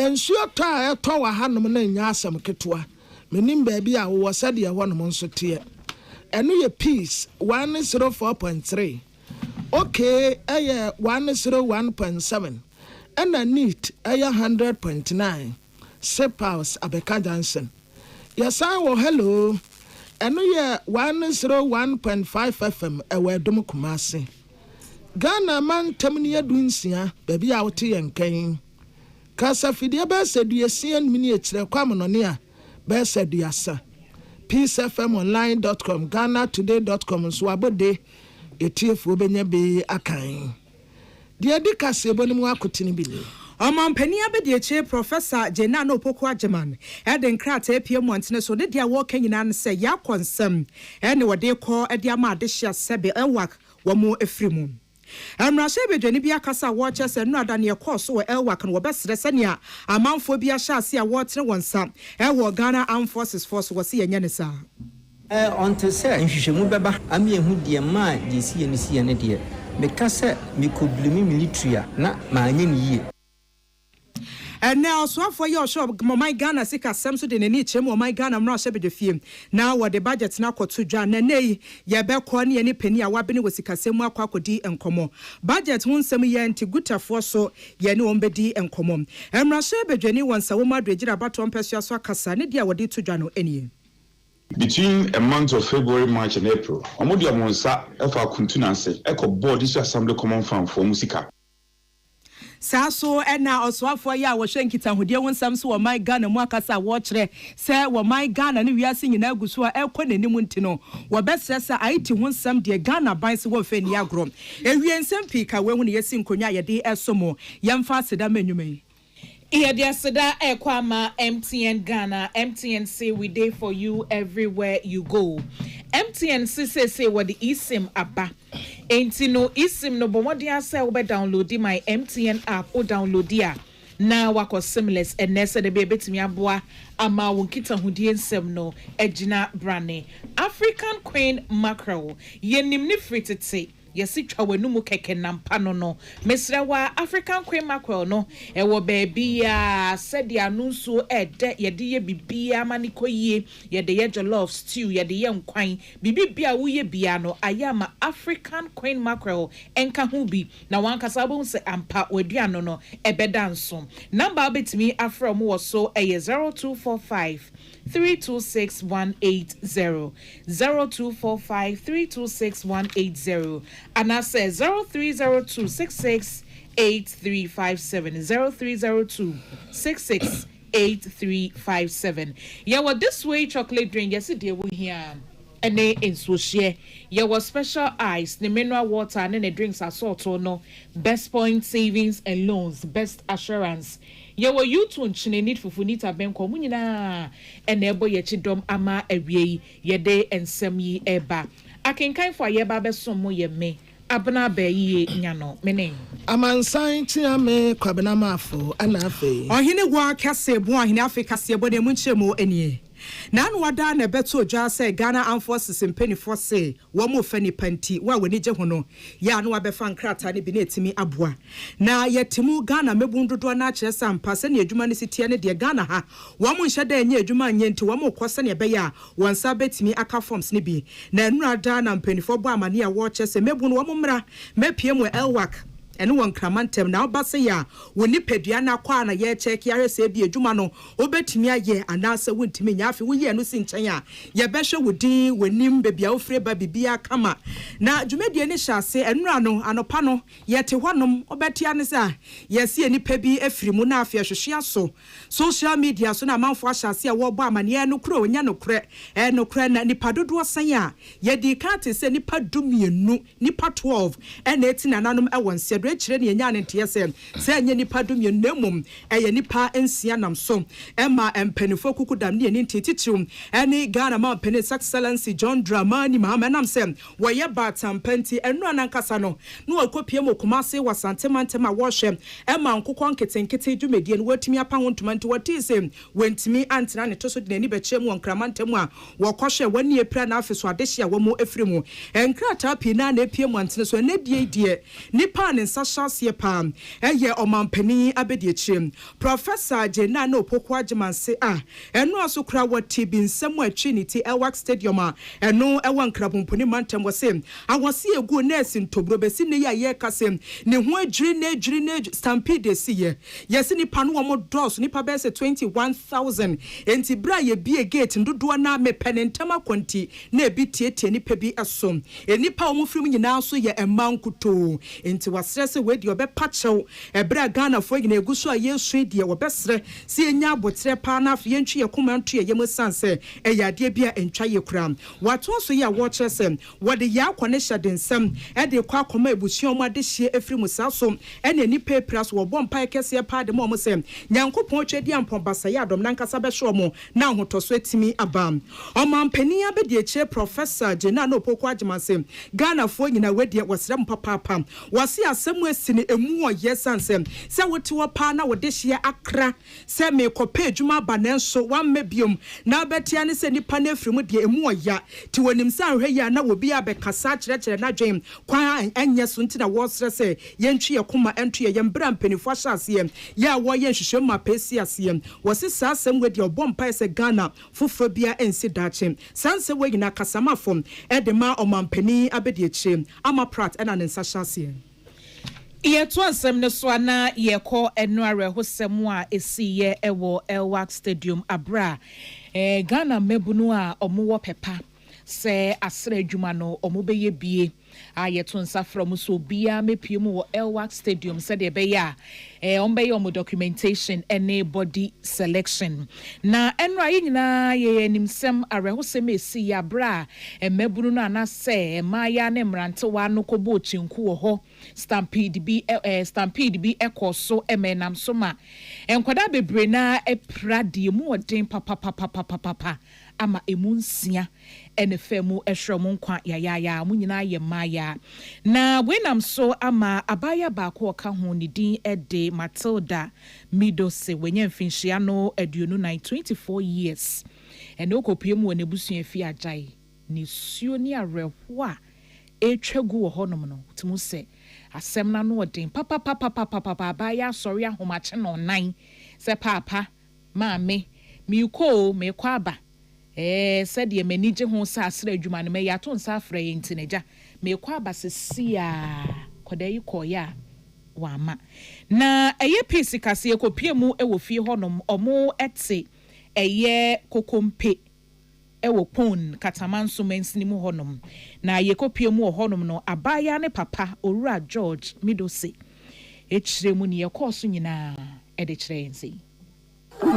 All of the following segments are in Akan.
ensuo to a eto wa hanom na nya asem ketewa menim baabi a wo sade ye honom nso te eno ye peace 104.3 okay 101.7 and a neat 100.9 Sip House Abeka Johnson. Yes, I will hello. And we are 101.5 FM away Domukumasi. Ghana man Taminia Dunsia, baby out here and cane. Casa Fidia said you see and miniature common on here. Best said yassa. peacefmonline.com, GhanaToday.com, Swabode, a tear for Benyabe Akan. Dear Dicas, Ebonimu Akutini. Omampani abedieche Professor Jenano Poko Ajeman eden krata PM wantene so de dia wo kanyina ne se ya konsem ene wode ko e dia ma de hia sebe elwak wo mo efrimu Amrashe bedwani bia kasa wo chese no adane course wo elwak no wo besere senia amanfo bia hya ase a wo tere wonsa e wo Ghana Armed Forces force wo se yenye ne sa onto say nhwehwemu beba am ye hu de ma de sie ne sie ne de me kasa me koblimi military na ma anye ne yie. And now, so for your shop, my Ghana Sika Samson in any chim or my Ghana Mrasha be the film. Now, what the budget's now got to Jan and nay, Yabekwani any penny a wabini was Sikasema Kwakodi and Como. Budget won some yen to Guta for so Yenu Ombedi and Como. And Mrasha be Jenny once a woman did about 1 person Swakasa, Nidia what did to Jano any. Between a month of February, March, and April, Omodia Monsa, Alpha Kuntunanse, Echo Board is Assembly Common Fund for Musica. Saso ena oswafo ya wo hwenkita hodie wonsam so wo my Ghana mu akasa wo kire se wo my Ghana ne wiase nyina aguso a ekọ nanim ntino wo besesa aiti wonsam de Ghana ban se wo fani agro ewie nsam pika we hu ne yesi nkonwa ye de esomo yemfa seda manwumai Here the Asada Ekwama MTN Ghana. MTN say we day for you everywhere you go. MTN say what the eSIM abba. Ain't no eSIM no but what they say we download my MTN app or download dia. Now wako seamless and nessa the baby to me aboa ama wonkita hudie nsem no ejina brane. African Queen Mackerel yenim ni fritete. Yesi twa nu mu keke nampa no mesrewa African Queen Mackerel no ewo baby ya said ya nunso ede ye de ye bibia manikoye ye de ye jollof stew ye de ye nkwan bibi bia wo ye bia no ayama African Queen Mackerel enka hu bi na wankasa bo se ampa waduano no ebeda nso number betimi afro mu wo so 0245 326 180 0245 326 180 and I say 0302 66 8357 0302 66 8357. Yeah, well, this way chocolate drink yesterday we here. And they in so share. Yeah, was special ice, the mineral water, and then the drinks are sort of no best point savings and loans, best assurance. Yeah, well, you too need for funita ben komunina and ebo ye chidom ama ewie ye day and semi eba. I can kind for ye babe somo ye me. Abna be ye nyano mene. Amansan tia me kwabena mafo anafe. Ohine wa kase bo ohine Africa se bo de munche mo enie. Na no wada na beto dwa say Ghana Armed Forces mpanyfo say wo mo fani panti wa wani je ho no ya no abefa nkrata ne bi na etimi aboa na yetimu Ghana mebundodo na kire sampa se ne adwuma ne sitie ne de Ghana ha wo mo nhye da anya adwuma anye nti wo mo kwose ne be ya wonsa betimi aka forms ne bi na nurada na mpanyfo bo amane ya wo kye se mebu no wo mo mra mepie mo elwak ene won kramantem na obase ya woni padua na kwa na ye check yare se bi adwuma no obetimi aye anase wontimi nyafe wo ye no si nchen a ye behwe wodin wonim bebia wo fre ba bibia kama na dwumedie ne hyase enura no anopa no ye te honom obetia ne sa ye se enipa bi afirimu na afia hwehwe aso social media so na manfo ahyase a wo bo amane no kro onya no kre no kre na nipa dodo san a ye di ka te se nipa dumienu nipa 12 ena eti nananom ewonse chire ne nya ne ntiese se anya nipa dumye nemum eye nipa ensia namso emma empanifo kukudam ne ntitichium ene Ghana ma pen excellency John Dramani Mahama nam se woye batam panti enu anankasa no no akopie mokumase wasantemantem a wo hwe emma nkokon nketenkete dwumedie no watimi apa hontoma nti watise wentimi antena ne toso de ni beche mu nkramantem a wo kohwe wani epra na afeso adehia wo mu efrimu enkrata pina na epie mu antene so na die nipa ne Sasha Pam, Eye Omampeni Abediachim, Professor Jenano Pokwa Jamanse, and no also crowd what Tibin somewhere Trinity, Elwak Stadium, and no Ewan Krabumpuni Mantam was him. I was see a good nurse in Tobrobesini Yakasim, Nihua Drinage Stampede see. Yes, in the Panuamo Dos, Nipa Bess 21,000, and Tibra be a gate and do Duana me penentama quanti, ne biti ni pebi asom. And Nipa Mufumi now so ye a mankuto. Into was stress away your be patcho, a bra Ghana for in a gusua ye street, your best see nya botre pana fientry a commentary a yemusanse, a ya debia and try your cram. What also ya watchers what the ya connection in some, and the quacome busioma this year every musasom, and any papers were one pike a part the moment same. Yanko ponche diam pombasayadom nanka sabeshomo, now who to sweat me abam. Oman penia be Professor Jenano Pokwajiman Ghana for in a wedding was ram papa. Was here somewhere seen a more yes and sem. Say what to a partner with this year Accra. Say me cope Juma Banenso one mebium. Now Bettiani send the panel from the more ya to when himself here now will be a becasach letter na James. Quire and yes until the was say Yentry a kuma entry a young bram penny for Shasiem. Ya why show my Pesiasiem. Was this some with your bomb pies a Ghana for phobia and sidachim. Sansa way in a Casama form. Edema or Mampeni Abediachim. Ama Pratt and an Sasha. Ye to asem ne so na ye ko enware hosem a esi ye ewo Elwak Stadium abra Ghana mebunu a omo pepa se asra adwuma no omo beye bie ye to nsa from so bia mepie mu wo Elwak Stadium said de be ya ombe omo documentation any body selection na enra ye nyina ye nimsem arehosem esi ya bra mebunu no ana se maya ne mrante wa no kobo chinku wo ho stampede bi ekoso emenam so ma enkwada bebre na epradie mu odin papa ama emunsia enefemu ehwemo nkwa yayaya mu nyina ye maya na wenam so ama abaya ba ko ka ho ni din ede Matilda Midose wenye mfinhia no aduonu 24 years ene okopie mu ne busua fi agyae ni suo ni areho a etwagu wo honom no timu se asem na no odin papa abaya sorry ahomache no nan se papa maame mi ko me kwaba said ye manage ho sa asra adwuma no me ya to nsa afra ye ntineja me kwa basesia kodayi koya wama na eye pisi kase ye kopie mu ewo fie honom omo etse eye kokompe ewo pon katamanso mensini mu honom na ye kopie mu honom no abaya ne papa Owura George Midose echire mu ne ye koso nyina ede kire nsi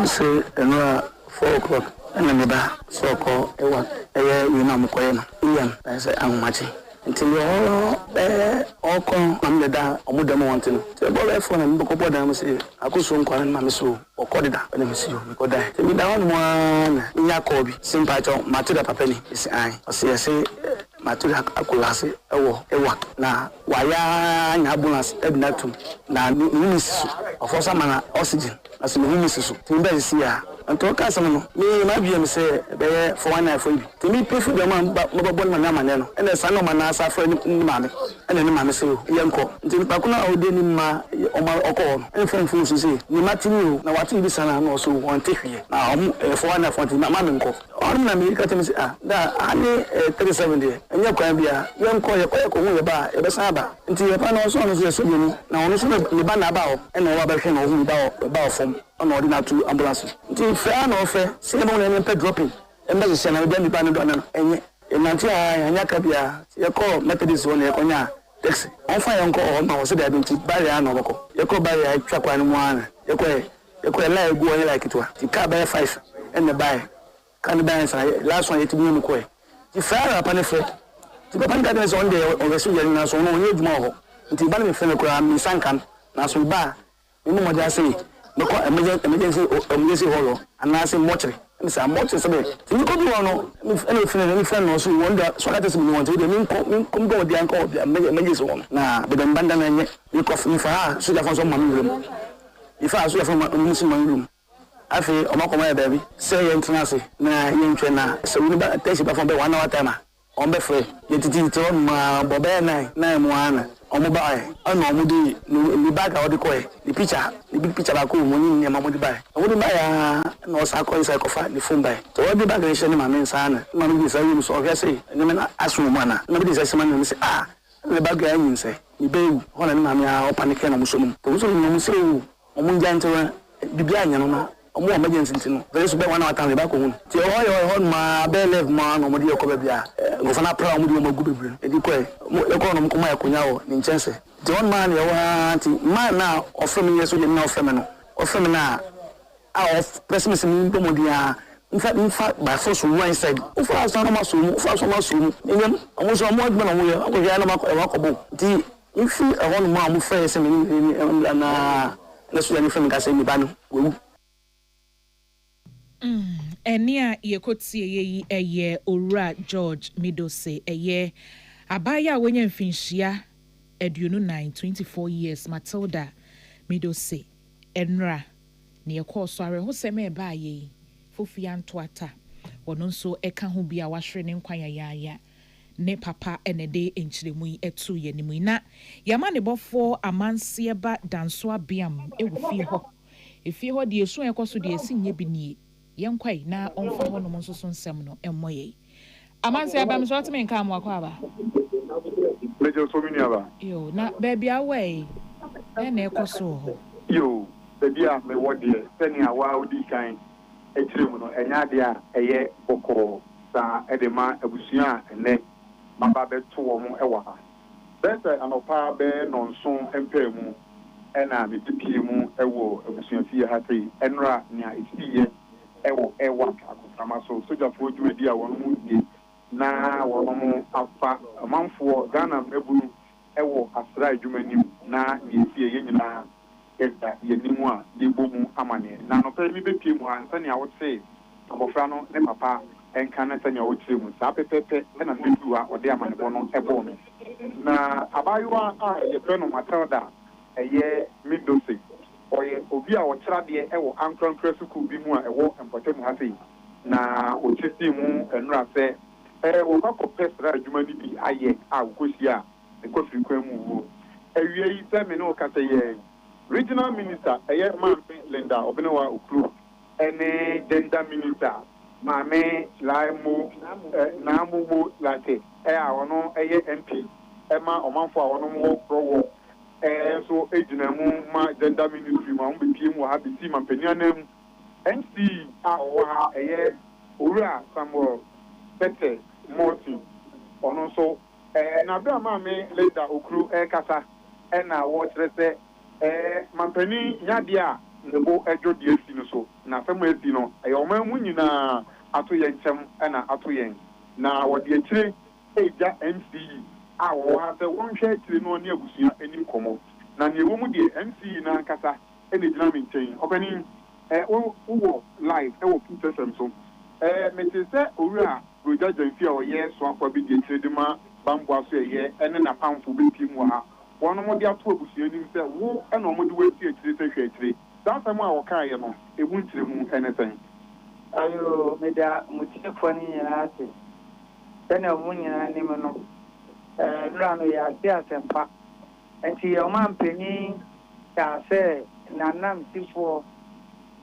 say enwa 4 o'clock and me ba so ko ewa we na mo koye no iyan I say ahumachi until all come am the da omudam want no say bo phone am ko boda am say akoso nkwa na me so okodida na me see me koda say me da won mo na nya ko bi simpa cho Matilda papa ni say ai o say Matilda akulase ewa na waya nya bonus ednatum na ni sisu ofosa mana oxygen as me ni sisu timbe see ya anto ka sam no me ma bia me say be for one night for you to me pay for the man mo bol man na no ene sa no man na sa for ni maame ene ni maame say yenko nti pa kuna ode ni ma okọ enfenfu so say ni matini na wati bi sana no so won tehwe na for one night for ma nko on na me ka temi say da ani 37 dey enye kwan bia yenko ye ko hu ye ba e be sa ba nti ye pa no so no so ni na ono so ni ba na ba o ene wa ba hwe no hu ba fom on ordinary ambulance nti fa na ofe se mo na me dropping embe se na be mi ba no do na enye enanti anya ka bia ye ko Methodist won ye konya taxi on fa yenko o ma o se da bi nti barrier na oboko ye ko barrier twa kwa ni mu ana ye ko la egu o like it wa ti ka ba 5 ene buy kan buy sa last one ye ti bi mu ko e ti fa ra pa ne fe ti papa nka de so on de o so ye na so no ye djuma ho nti ba me fe me ko am sankan na so ba mi mo ja say no emergency hall and I say mortuary and say mortuary say you go do no any friend no so wonder so that is me want to dey come go dey anko emergency one na be dem banda na nye you cough me fa so ja for so man room if I so from man room afi o makoma e baby say you ntina say na you ntwe na so we ba taxi ba from be 1 hour time on be free you titi to ma bobe na mu ana ọmọ báyìí ọ̀nà ọmọdé ní báàgì àwọn ọdún kọ́ ẹ̀ ní píkṣà ní big picture baako mo ní ní ọmọdé báyìí ọmọdé báyìí na ọ̀sán akọ ìsà ẹ̀kọ́fà ní fún báyìí tọwọ́ bí báàgì ẹ̀ṣẹ́ ní màmí nsá náà ní màmí bí ìsá yìí sọ ọ̀fẹ́ sẹ́yìn ẹni mi náà asùn ọmọ àná ní màmí bí ìsá sẹ́yìn máa ń sẹ́ ní báàgì ẹ̀yìn nsẹ́ ní bẹ́ẹ̀ wù ọ̀nà ní màmí ọ̀pá ní kẹ́ẹ̀ náà mo sọ mu tòun sọ ní ọmọ sẹ́ wù ọmọ ń já ń tẹ́wọ́ bíbí àyàn náà ọmọ emergency ntị no very super one hour ba ko hu ti o ma be left ma no mo di ko be bia go fana pra mo di mo gu bebre e di ko e ko no mo ko ma yakonya wo ni nchense ti on man ye wa ti man na offer me yeso je na offer me no offer me na of pessimism mi bo mo dia infa by force one side o fa so na ma so mu o fa so ma so mu enyam o so mo adma na mo ye o ko ya na ma ko bo ti infi e won ma mo fa se me na so ya ni fa mi ka se mi ba no wo Eni a yekotie yi eye Owura George Midose eye abaya wenye mfinhia aduonu 24 years Matilda Midose enra ne yekoso are ho seme e ba ye fofia ntoata wono nso eka ho bia wahwere ne nkwan ya ne papa enede enchiremu yi etu ye nimu na yama ne bofo amanse ba danso abiam ewo fie ho efie ho de esu ekoso de esi nye binie yankwai na onfa ho no nso so nsem no emmoye amanse abam so atime nka mo akwa ba lejo so mini aba yo na baby away na ekoso ho yo baby a me wode seni awa odi kan ekiremu no enya de a eye boko sa edema abusua ene maba beto wo mo ewa ha bese anopa be nonso empemu ena me tipie mu ewo abusua fie ha tei enra nia etiye ewa akufama so soja fo dwedi a wono mu die na wono mu afa amanfo Ghana mebunu ewo asra adwumanim na yefie ye nyina eda yenimu a debomu amane na no pe mi bepie mu ansa ne a wote abofra no ne papa enka na tanya wote mu sa pepepe na medu a ode amane bono ebo me na abayiwa a ye pe no Matilda eye Midose oye obi a wotra de ewo ankran suku bi mu a ewo empotemu ha sei na otiti mu enura se wo ka ko pesra adwuma ni bi aye a ukosi a ekofi kwan mu wo ewie yi se me no ka se ye regional minister eye Maame Linda Obenewa Okru ene gender minister Maame Laimo Namumo Late a wono eye MP ma omanfo a wono mo pro so ejinamu ma gender ministry ma on bepie mu ha beti ma panianam NC a wa eye Owura Samuel Pete Morton ono so na bra Maame Linda Okru kasa na wo trese mampani nyade a nebo ejo de esi no so na fam esi no omamu nyina ato yentem na ato yen na wode akire eja NC awo ha se wonhwe akire no ne abusua enim komo na ne wo mu de NC na kasa ene gina maintain opani wo live wo Peter Samson mete se Owura Roja Jamfia o ye so akwa bi de akire de ma bambo aso ye ene na pamfo bi timu ha wono mo de ato abusua nim se wo ene mo de wati akire se hwe akire that time a wo kan ye no ebu ntire mu enesen ayo meda mutike fani nyina ate tena mu nyina nim no rano ya tia sempa enti o man peni ta se nanam sifo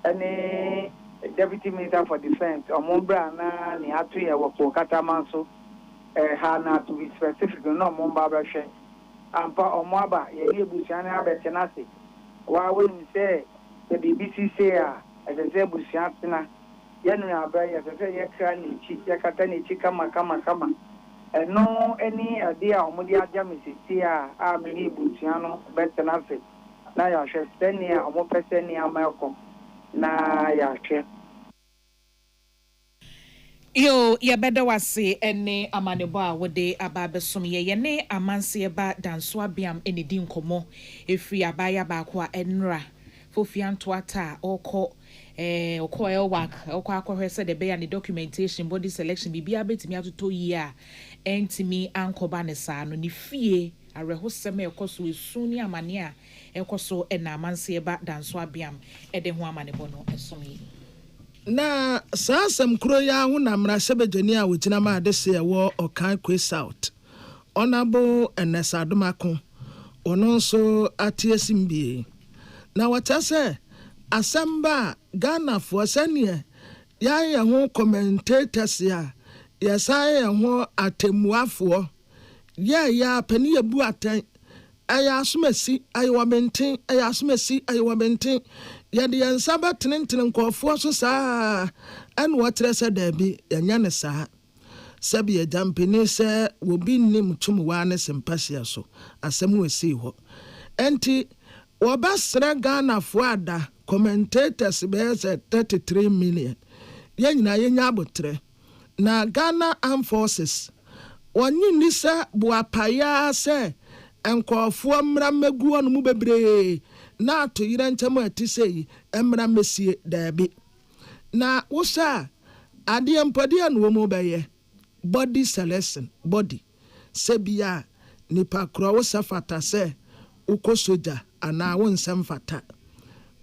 any deputy minister for defense o mo bra na ni atu ye wo ko katama so ha na to be specific no mo ba bra hwe ampa o mo aba ye ni ebusia na abete na se wa we ni se the BBC say a se ebusia tena ye no aba ye se ye kra ni chi ye kata ni chi kama no any idea omudi aja misisi a mini butia no betena fe na ya hwe senia omo peseni amayko na ya hwe yo ya beda wase ene amanebo a wode ababesom ye ne amanse ba danso abiam enedi nkomo efri abaya ba ko a enra fofianto ata okọ elwak okọ akohwe se de be ya ne documentation body selection bibia betimi atoto yi a entimi ankoba ne saa no ne fie arehosem ekoso esu ni amane a ekoso na amanse ba danso abiam de ho amane bono esomi na saasam kuro ya hu na mra sebejani a wogina ma de se wo Akan South honorable Enesadumako ono nso atiesimbi na watase asamba Ghana for senior ya ho commentators ya yesaya ho atemuafo ya pani ebu atan aya asumasi ayo menten aya asumasi ayo menten ya de nsaba tenenten nkofo so saa an watrese da bi yanya ne saa sabi ya jampini se wobi nim tumuwa ne sempasia so asem wesi ho enti wobasra Ghana fo ada commentators be 33 million yanyina yenya abotre na Ghana Armed Forces wonyi nisa buapaya se enkofo mra megu onu mu bebre na ato yire ntem atisei emra mesie dabi na wosa ade empodi anu mu beye body selection body sebia nipa kro wo safata se uko soja ana wo nsem fata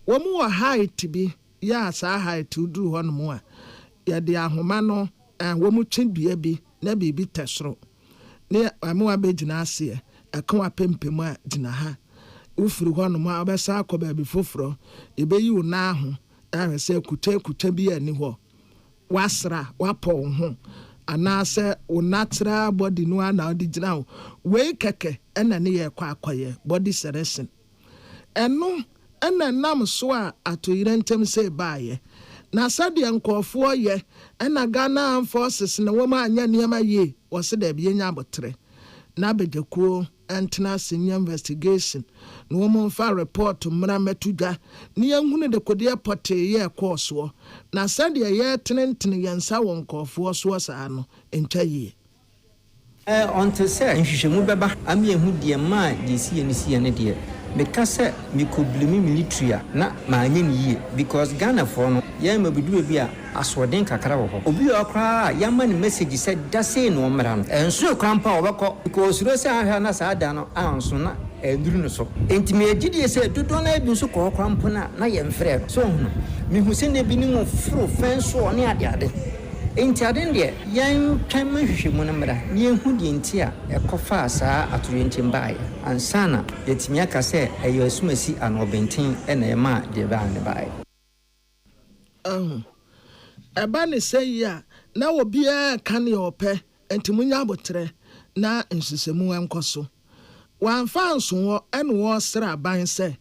wo mu wa height bi ya sa height udu hono mu a ya de ahoma no wo mu twindua bi na bibi tesoro ne amu abegina ase aka wa pempem a gina ha ufuru hono mu abesa akoba bi foforo ebeyi wo na aho ahwese kuta bi ani ho wasra wapo ho anase unatra body no ana odigina we keke ena ne ye kwa akoye body selection eno ena nam so a atoyire ntem se baaye na sade nkofo ye ena Ghana Armed Forces na wo ma anya niam aye wo se da bi enya abotre na bejakuo antena senior investigation na wo mo fa report mra metudwa ne yanhunu de kode pote ye koso na sade ye tenenten yansa wo nkofo so sa no entwaye onto say nhwehwemu beba am ye hu de ma de sie ne de meka se mikoblimi military na ma anye ne yie because Ghana for no ye mabudu bi a aswoden kakra wo ho obi okra ya ma ne message se da say no mra no enso krampa obekọ because ro se ahwa na sa da no anso na enduru no so enti me agidie se dodo na bi so kọ krampo na ye mfrɛ so hu me hu se ne bi ni mo fro fenso ne ade enti aden de yan twan mahwehwemu no mra ne hu de enti a ekofa saa atoyenti mbae ansana yetimi aka se eyo asumasi anobenten na ema de ba ne bae eba ne sei ya na obi a kan ye ope enti munya abotre na nsisemu enkoso wanfa nso ene wo sra ban se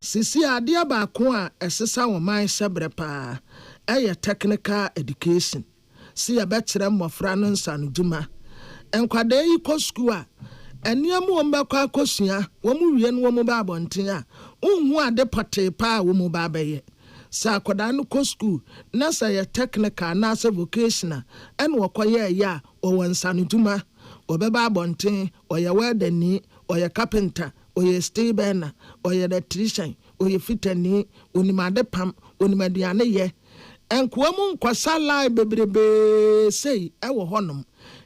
sisi ade ba ko a esesa wo man sebre pa eye technical education si ya betre mmofra no nsano duma enkwade yi ko school a eniam wo mbakwa akosua wo mu wie no wo mu ba abonten a unhu ade pote pa wo mu ba baye sa akoda no ko school na sa ya technical na sa vocational en wo koye ya wo nsano duma wo be ba abonten wo ye welding wo ye carpenter wo ye steel burner wo ye electrician wo ye fitani wo ni made pam wo ni mediane ye enkuamu nkwasa lai bebrebe sei ewo honom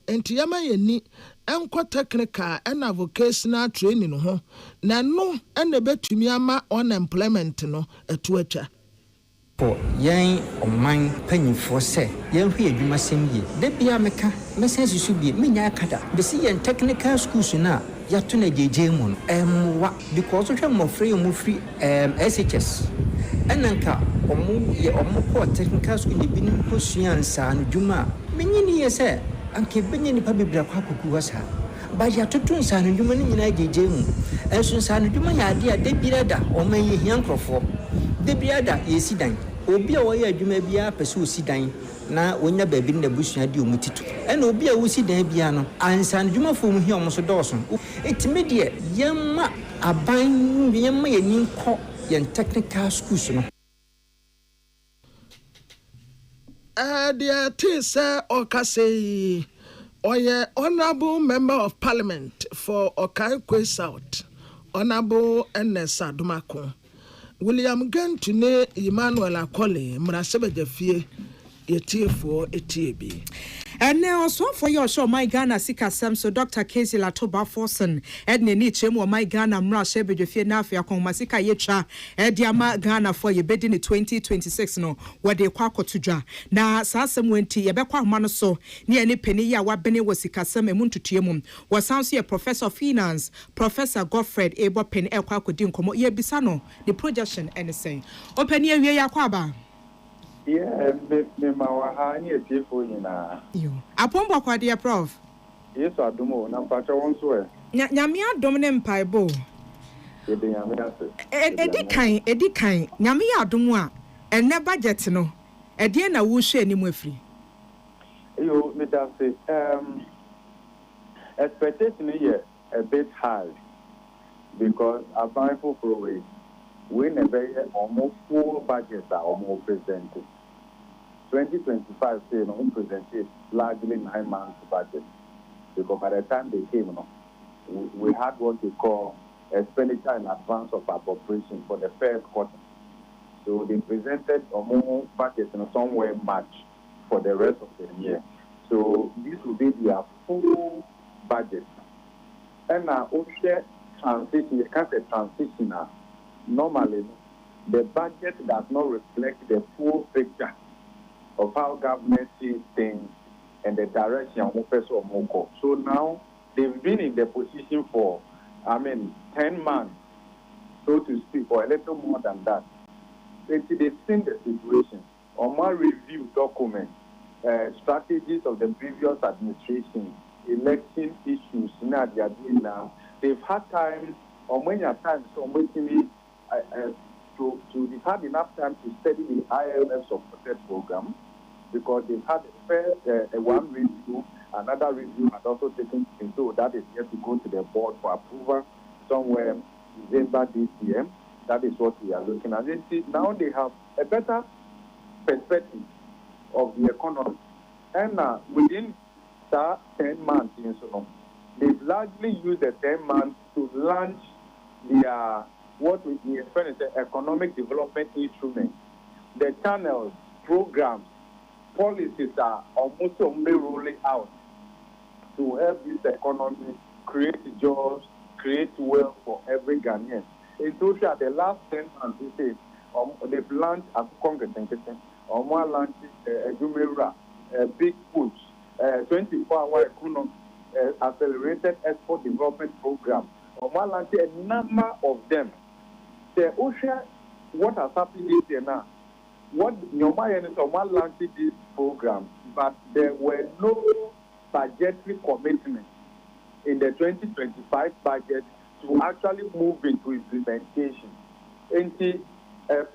enti yama yeni enko technical and vocational training ho na no ene betumi ama unemployment no etu atwa po yen oman panyifo se yen hwe adwuma semye de bia meka mesense su bi menya akada be si yen technical schools na ya to na jeje mu no wa because hwe mo free mu free SHS enanka omo po technical school ni binim ko suansa no dwuma menyini ye se anke benye ni pa bebra kwa koku wasa ba ya tutun sa no dwuma ni nyina jeje mu enso sa no dwuma ya ade a de birada o man ye hiankrofo de birada ye sidan obi a wo ye adwuma bia pese osidan na wonya baabi na busua de omutitu ena obi a wo sidan bia no ansa no dwuma fo mu hi omo so dɔɔso etimedie yemma aban yemma ye ninko yen technical schools no the tisa okase oye honorable member of parliament for Okai South honorable NS Adumako William Gentune Emmanuel Akole mrasebe jafie yetiefo etiebi And now, also for your show, my Ghana Sika Sam, so Dr. Casey Latoba Forson, Edna Nichemo, my Ghana Mra Shebe, Nafia, Masika Yetra, Ediama Ghana for your bed in 2026, no, what they quack to dra. Now, Sassam went to Yabekwa Manoso, near any penny, ya what Bene was Sika Sam and Muntu Tiemum, was sounds here Professor of Finance, Professor Godfred Ebo Pen Elqua Kudin, Como Ye Bisano, the projection, and saying, Open here, Yaquaba. Yeah, me mawahani etiefo nyina. Yo. Apombo kwa dia prof. Yesu adumo na mpacha wonso e. Nyame adom ne mpaibo. Ede nyame ase. Edi kan. Nyame adom a enne budget no. Ede na wo hwe animu afiri. Yo, me da say expectation here a bit high because applying for way we never almost full budget are almost presented. 2025 say no presented largely 9 months budget because by the time they came, we had what we call expenditure in advance of appropriation for the first quarter. So they presented a more budget in somewhere March for the rest of the year. So this will be their full budget. And now, transition, you can't say transition now. Normally, the budget does not reflect the full picture of how government sees things and the direction of person or so now they've been in the position for 10 months, so to speak, or a little more than that. They've seen the situation or more review documents, strategies of the previous administration, election issues now they are doing now. They've had time or many times so waiting they've had enough time to study the IMF supported program because they've had one review, another review has also taken place, so that is yet to go to the board for approval somewhere in December this year. That is what we are looking at. Now they have a better perspective of the economy. And within 10 months, they've largely used the 10 months to launch their what we refer to economic development instruments. The channels, programs, policies are almost only rolling out to help this economy create jobs, create wealth for every Ghanaian. In total, the last 10 months, they've launched a Congress launched a Jumera, a big push, 24-hour economy, accelerated export development program. Launched a number of them. The ocean, what has happened this year now? What Nyoma and Somal launched this program, but there were no budgetary commitments in the 2025 budget to actually move into implementation. And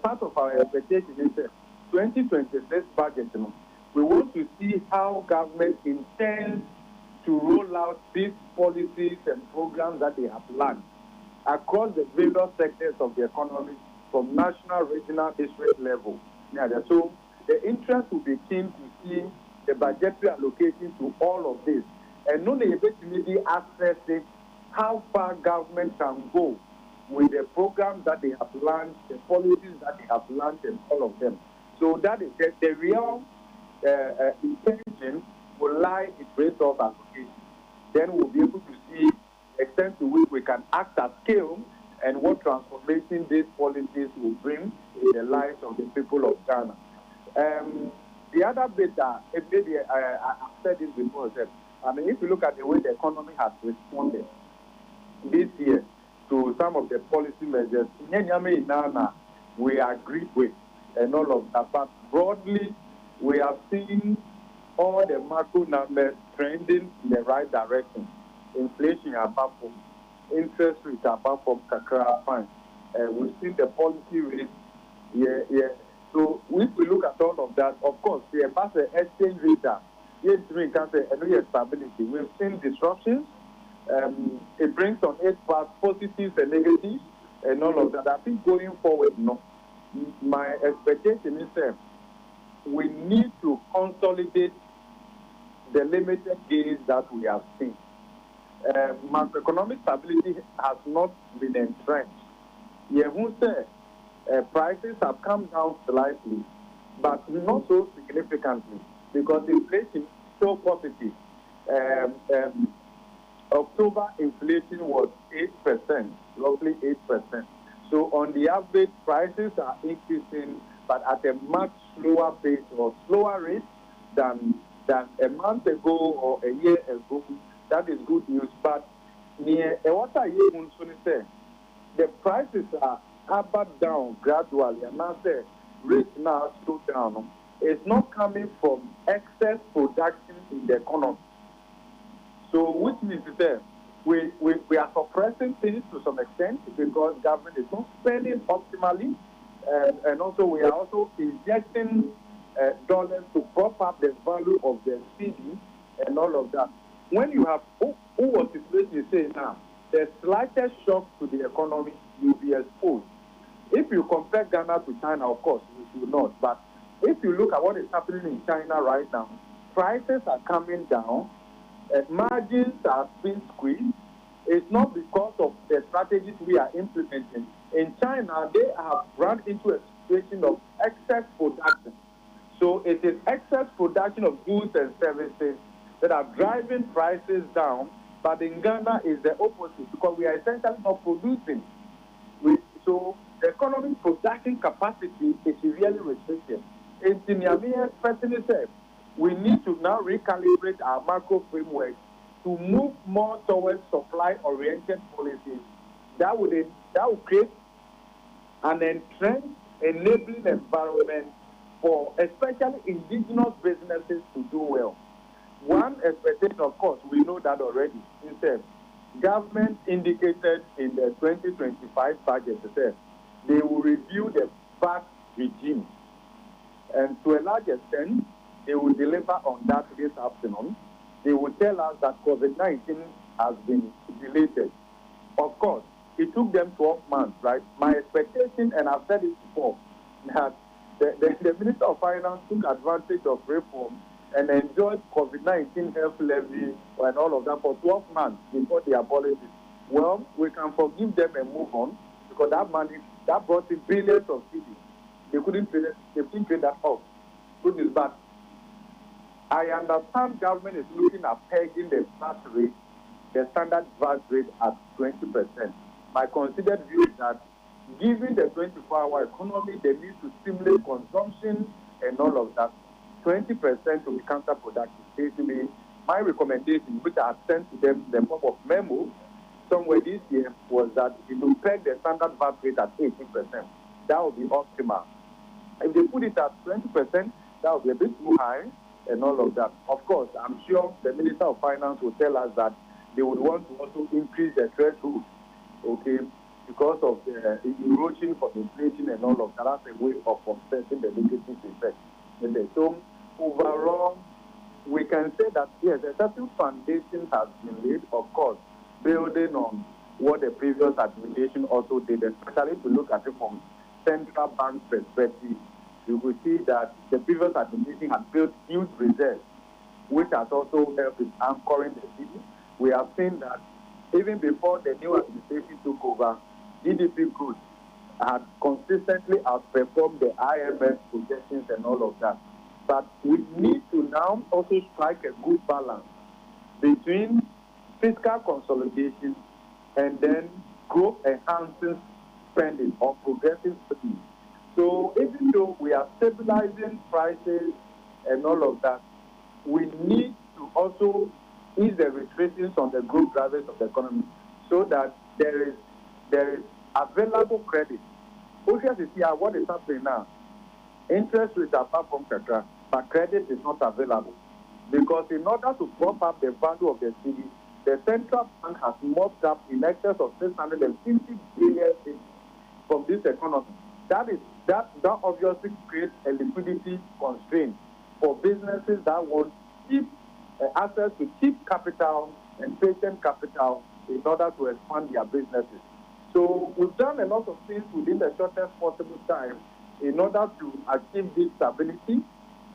part of our expectation is that 2026 budget, we want to see how government intends to roll out these policies and programs that they have planned across the various sectors of the economy from national, regional, district level. So the interest will be keen to see the budgetary allocation to all of this and not maybe assessing how far government can go with the programs that they have launched, the policies that they have launched, and all of them. So that is the real intention will lie in rate of allocation. Then we'll be able to see the extent to which we can act at scale and what transformation these policies will bring in the lives of the people of Ghana. The other bit that maybe I've said this before, if you look at the way the economy has responded this year to some of the policy measures, we agree with and all of that. But broadly, we have seen all the macro numbers trending in the right direction. Inflation above from, interest rates above from Kakra fine. We've seen the policy rate. So if we look at all of that, of course, the exchange rate, we can say stability. We've seen disruptions. It brings on its part positives and negatives and all of that. I think going forward, my expectation is that we need to consolidate the limited gains that we have seen. Macroeconomic stability has not been entrenched. Prices have come down slightly, but not so significantly, because inflation still positive. October inflation was 8%, roughly 8%. So on the average, prices are increasing, but at a much slower pace or slower rate than a month ago or a year ago. That is good news. But what I say, the prices are up down gradually, and now the rates now slow down. It's not coming from excess production in the economy. So which means that we are suppressing things to some extent because government is not spending optimally, and also we are also injecting dollars to prop up the value of the CD and all of that. When you have who was situation you say now, the slightest shock to the economy, you'll be exposed. If you compare Ghana to China, of course, we should not. But if you look at what is happening in China right now, prices are coming down, margins are being squeezed. It's not because of the strategies we are implementing. In China, they have run into a situation of excess production. So it is excess production of goods and services that are driving prices down. But in Ghana, is the opposite because we are essentially not producing. So the economic production capacity is really restricted. In Tinyamiya, personally said, we need to now recalibrate our macro framework to move more towards supply-oriented policies that would create an entrenched, enabling environment for especially indigenous businesses to do well. One expectation, of course, we know that already. Instead, government indicated in the 2025 budget that they will review the VAT regime. And to a large extent, they will deliver on that this afternoon. They will tell us that COVID-19 has been deleted. Of course, it took them 12 months, right? My expectation, and I've said it before, that the Minister of Finance took advantage of reform and enjoyed COVID-19 health levy and all of that for 12 months before they abolished it. Well, we can forgive them and move on because that money, that brought in billions of cities. They couldn't trade that off. Goodness, but I understand government is looking at pegging the VAT rate, the standard VAT rate at 20%. My considered view is that given the 24-hour economy, they need to stimulate consumption and all of that. 20% will be counterproductive. Basically, my recommendation, which I have sent to them in the form of memo somewhere this year, was that it will peg the standard VAT rate at 18%. That would be optimal. If they put it at 20%, that would be a bit too high and all of that. Of course, I'm sure the Minister of Finance will tell us that they would want to also increase the threshold, okay, because of the erosion for inflation and all of that. That's a way of offsetting the negative effect. So overall, we can say that, yes, a certain foundation has been laid, of course, building on what the previous administration also did, especially to look at it from central bank perspective. You will see that the previous administration had built huge reserves, which has also helped in anchoring the city. We have seen that even before the new administration took over, GDP growth had consistently outperformed the IMF projections and all of that. But we need to now also strike a good balance between fiscal consolidation and then growth enhancing spending or progressive spending. So even though we are stabilizing prices and all of that, we need to also ease the restrictions on the growth drivers of the economy so that there is available credit. Obviously, what is happening now? Interest rates are far from Kakra, but credit is not available. Because in order to prop up the value of the city, the central bank has mopped up in excess of 650 billion from this economy. That obviously creates a liquidity constraint for businesses that want cheap access to cheap capital and patient capital in order to expand their businesses. So we've done a lot of things within the shortest possible time in order to achieve this stability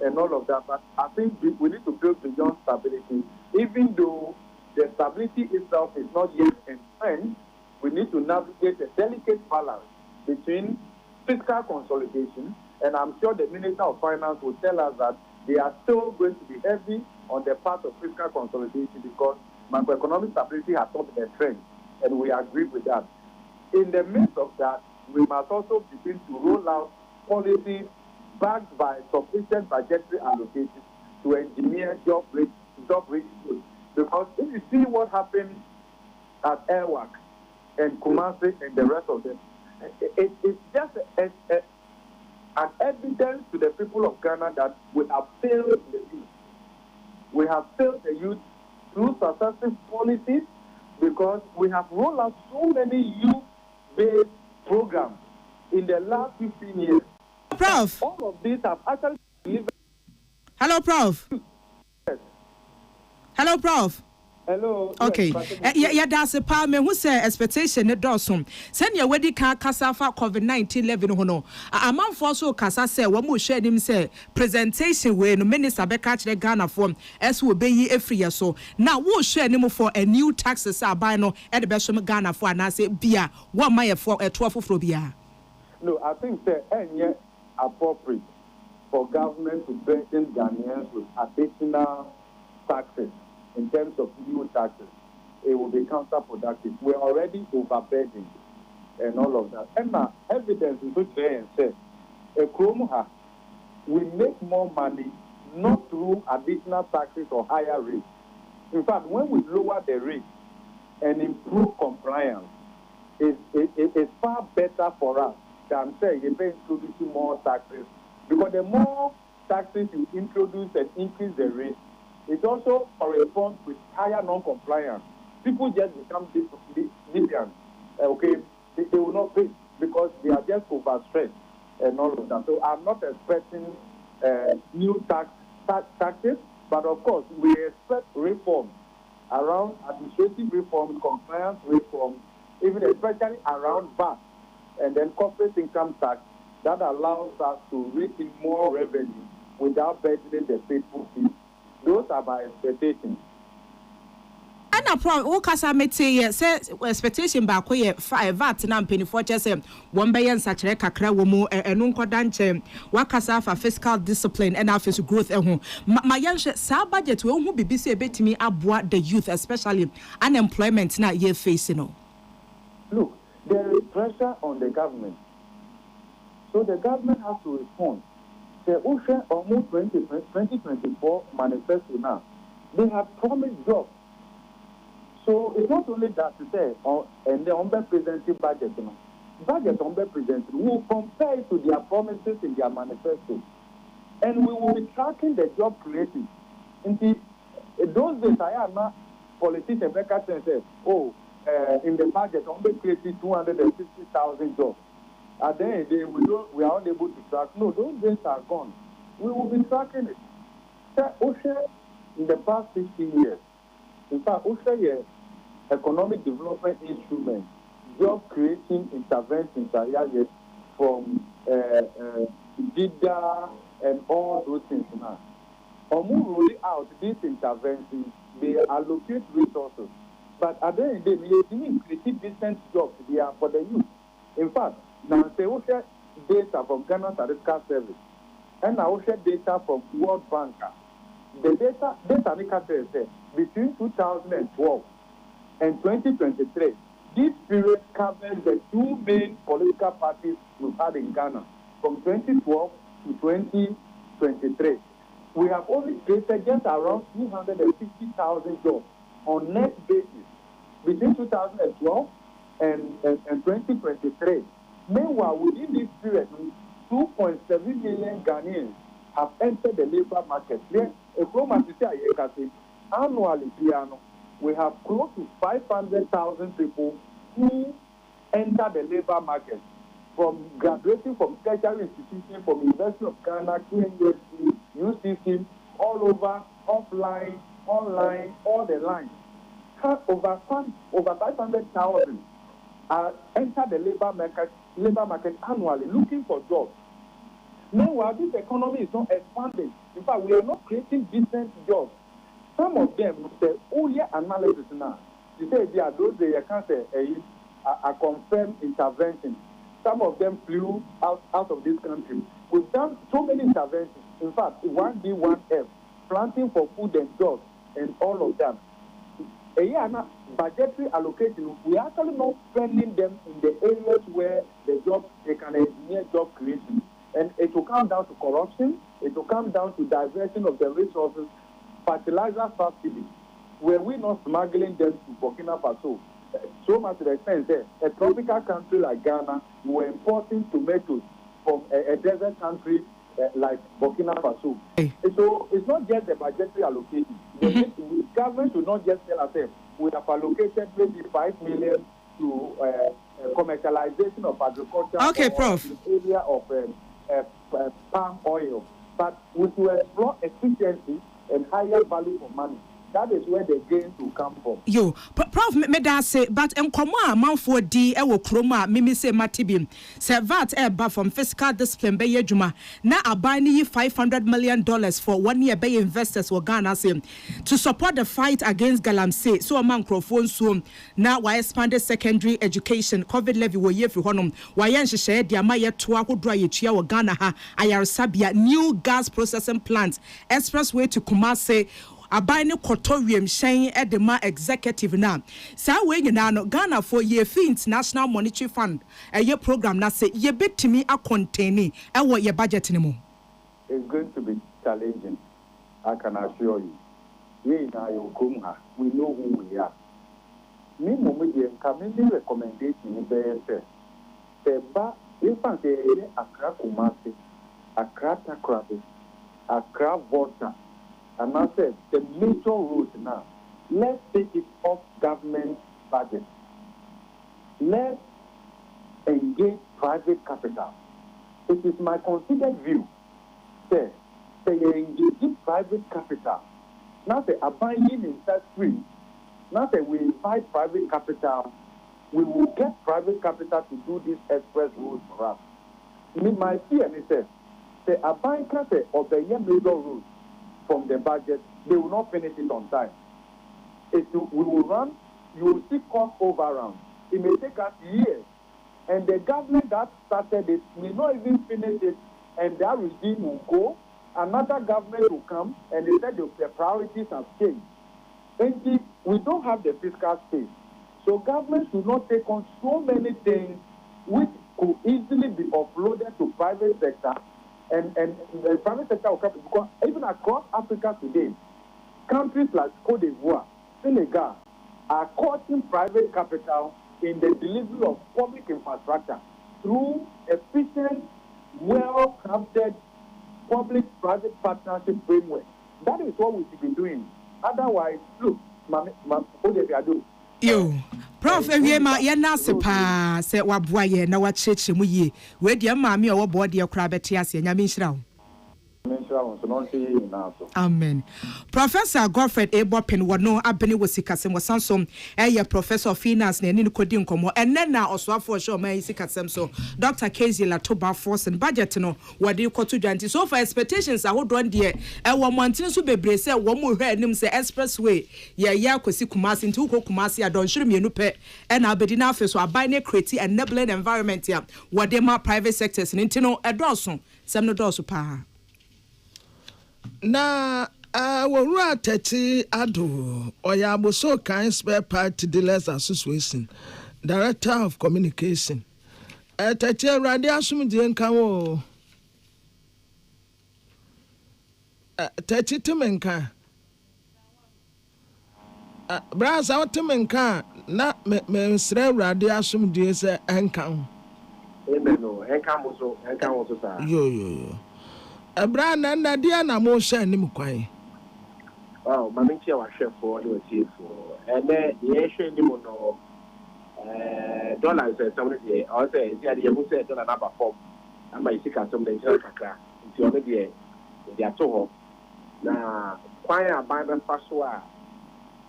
and all of that. But I think we need to build beyond stability. Even though the stability itself is not yet entrenched, we need to navigate a delicate balance between fiscal consolidation, and I'm sure the Minister of Finance will tell us that they are still going to be heavy on the part of fiscal consolidation because macroeconomic stability has not been a trend, and we agree with that. In the midst of that, we must also begin to roll out policies backed by sufficient budgetary allocations to engineer job-rich growth. Because if you see what happened at Airwork and Kumasi and the rest of them, it's just an evidence to the people of Ghana that we have failed the youth. We have failed the youth through successive policies because we have rolled out so many youth-based programs in the last 15 years. Prof. All of these have actually delivered. Hello, Prof. Yes. Hello, Prof. Hello. Okay. Yes, that's a part me who say expectation it does some. Send your wedding car Kasafa COVID-19 11 hono. A man for so Kasa say one more share him say presentation where no minister be catch the Ghana form as will be ye every year so. Now we'll share him for a new taxes are by no at the best Ghana for and I say beer what my for a 12 for beer. No, I think that any appropriate for government to burden Ghanaians with additional taxes in terms of new taxes. It will be counterproductive. We're already overburdened and all of that. And now, evidence is which they say, we make more money not through additional taxes or higher rates. In fact, when we lower the rate and improve compliance, it's far better for us than say you pay introducing more taxes. Because the more taxes you introduce and increase the rate, it also corresponds with higher non-compliance. People just become deviant. Okay, they will not pay because they are just overstressed and all of that. So I'm not expecting new taxes, but of course we expect reforms around administrative reforms, compliance reforms, even especially around VAT and then corporate income tax that allows us to reap in more revenue without burdening the people. Those are my expectations. And a problem, what can I make say expectation back where 5 VAT and penny for just 1 billion such a cacra womo and uncle danche, what can I for fiscal discipline and office growth at home. My young sa budget will be busy a bit to me about the youth, especially unemployment not yet facing. Look, there is pressure on the government. So the government has to respond. The OSHA almost 2024 manifesto now, they have promised jobs. So it's not only that to say, and the unrepresented budget, budget unrepresented, we will compare it to their promises in their manifesto. And we will be tracking the job created. In those days, I am not politician, say, in the budget, only created 250,000 jobs. At the end of the day, we are unable to track. No, those days are gone. We will be tracking it. OSHA, in the past 15 years, in fact, OSHA is economic development instrument, job creating interventions from DIDA and all those things now. Or move rolling out these interventions, they allocate resources. But at the end of the day, we need creative decent jobs there for the youth. In fact, now they will share data from Ghana Statistical Service and now share data from World Bank. The data says between 2012 and 2023, this period covers the two main political parties we've had in Ghana from 2012 to 2023. We have only created just around 250,000 jobs on net basis between 2012 and 2023. Meanwhile, within this period, 2.7 million Ghanaians have entered the labor market. Annually, we have close to 500,000 people who enter the labor market from graduating from tertiary institutions, from University of Ghana, QNUST, UCC, all over, offline, online, all the lines. Over 500,000 enter the labor market annually looking for jobs. Meanwhile, this economy is not expanding. In fact, we are not creating decent jobs. Some of them say, analysis now. You say, yeah, those days you can't say a confirmed intervention. Some of them flew out of this country. We've done so many interventions. In fact, 1D, 1F, planting for food and jobs, and all of that. A year now, budgetary allocation, we are actually not spending them in the areas where they can engineer job creation. And it will come down to corruption, it will come down to diversion of the resources, fertilizer subsidies, where we're not smuggling them to Burkina Faso. So much to the extent that a tropical country like Ghana, we're importing tomatoes from a desert country like Burkina Faso. So it's not just the budgetary allocation. The government should not just tell us, we have allocated maybe 5 million to commercialization of agriculture. Okay, Prof. In the area of palm oil. But we should explore efficiency and higher value for money. That is where the gains will come from. Yo, Prof, me da say, but enkomo a manfo di e wo kroma mimi say matibim. Say VAT eba from fiscal discipline be adwuma. Na aban ni $500 million for 1 year be investors wo Ghana say to support the fight against galamsey. So man microphone so na why expanded secondary education COVID levy wo ye fi honom. Why nhyehyɛ de ama ye to akodro ayetua wo Ghana ha ayaresabia new gas processing plant expressway to Kumasi. Abai ne kotorium hyɛn de ma executive na saa we nyina no Ghana for ye fi international monetary fund ye program na say ye betimi a contain e wo ye budget ne mo. It's going to be challenging, I can assure you. We na yo come ha, we know who we are. Me mo me dey community recommendation be say ba if an say Accra Kumasi, Accra Takoradi, Accra Volta. And I said, the major road now, let's take it off government budget. Let's engage private capital. It is my considered view. Say engage private capital. Now say abiding in that free. Now say we invite private capital. We will get private capital to do this express road for us. My fear is say abiding of the major road. From the budget, they will not finish it on time. We will run, you will see cost overrun. It may take us years. And the government that started it may not even finish it, and that regime will go. Another government will come, and they said the priorities have changed. And we don't have the fiscal space. So government should not take on so many things which could easily be offloaded to private sector. And the private sector will come because even across Africa today, countries like Cote d'Ivoire, Senegal are courting private capital in the delivery of public infrastructure through efficient, well-crafted public-private partnership framework. That is what we should be doing. Otherwise, look, Yo, Prof, ma ye na se pa se waboa ye na wa cheche mu ye. We dia ma me o bo de kra beti ase nya me nhira wo. Amen. Professor Godfred Ebopin wono abene wosikasem wasansom Professor of Finance na ni kodi nkomo enne na osoafo show ma yisikasem so Dr. Kezi Latoba Force and budget no wode koto dwanti so for expectations ahodon de wo montene so bebre se wo mo hwe anim se expressway ye akosi Kumasi nti uko Kumasi adon hwere mienu pe na abedi na afi so aban ne create enabling environment ya wode ma private sectors nti no edoso sem no doso pa. Na wawura tete ado oyaboso kan spare part dealers association director of communication tete radio asumdie nkan wo tete temenka brasa temenka na me sre radio asumdie se enkan no enkan wo so sa yo Abrana na dia na mo sha ni mkwan. Wow, mami tia wa chef for the chief. Ene ye hwe ni mo no dollars somebody dey or say dia dey mo say dollar na ba form. Ama isika some dey jira kakra. Nti o dey ato ho. Na kwan aban be fa so a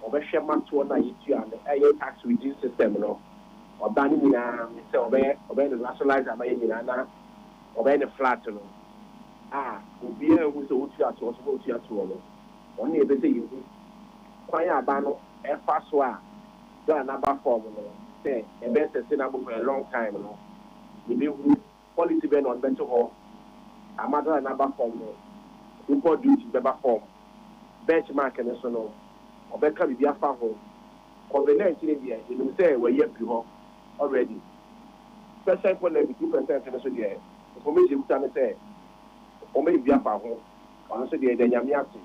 obehwe mato na yitua na tax reduce system no. Oba ni na say obe nationalize ama yina na obe the flat no. Obi a who so to ato no. Only be say you kwan aba no e fa so a do another form no. Say e be sustainable for a long time no. You be policy be on bento ho ama dollar n'aba fam no import duty bɛba fam benchmark ne so no ɔbɛka bibi afa ho COVID-19 deɛ ɛnim sɛ wɔyɛ bi hɔ already special economy 2% ne so deɛ information buta ne sɛ ɔmɛ bibi afa ho ɔno so deɛ ɛda nyame ase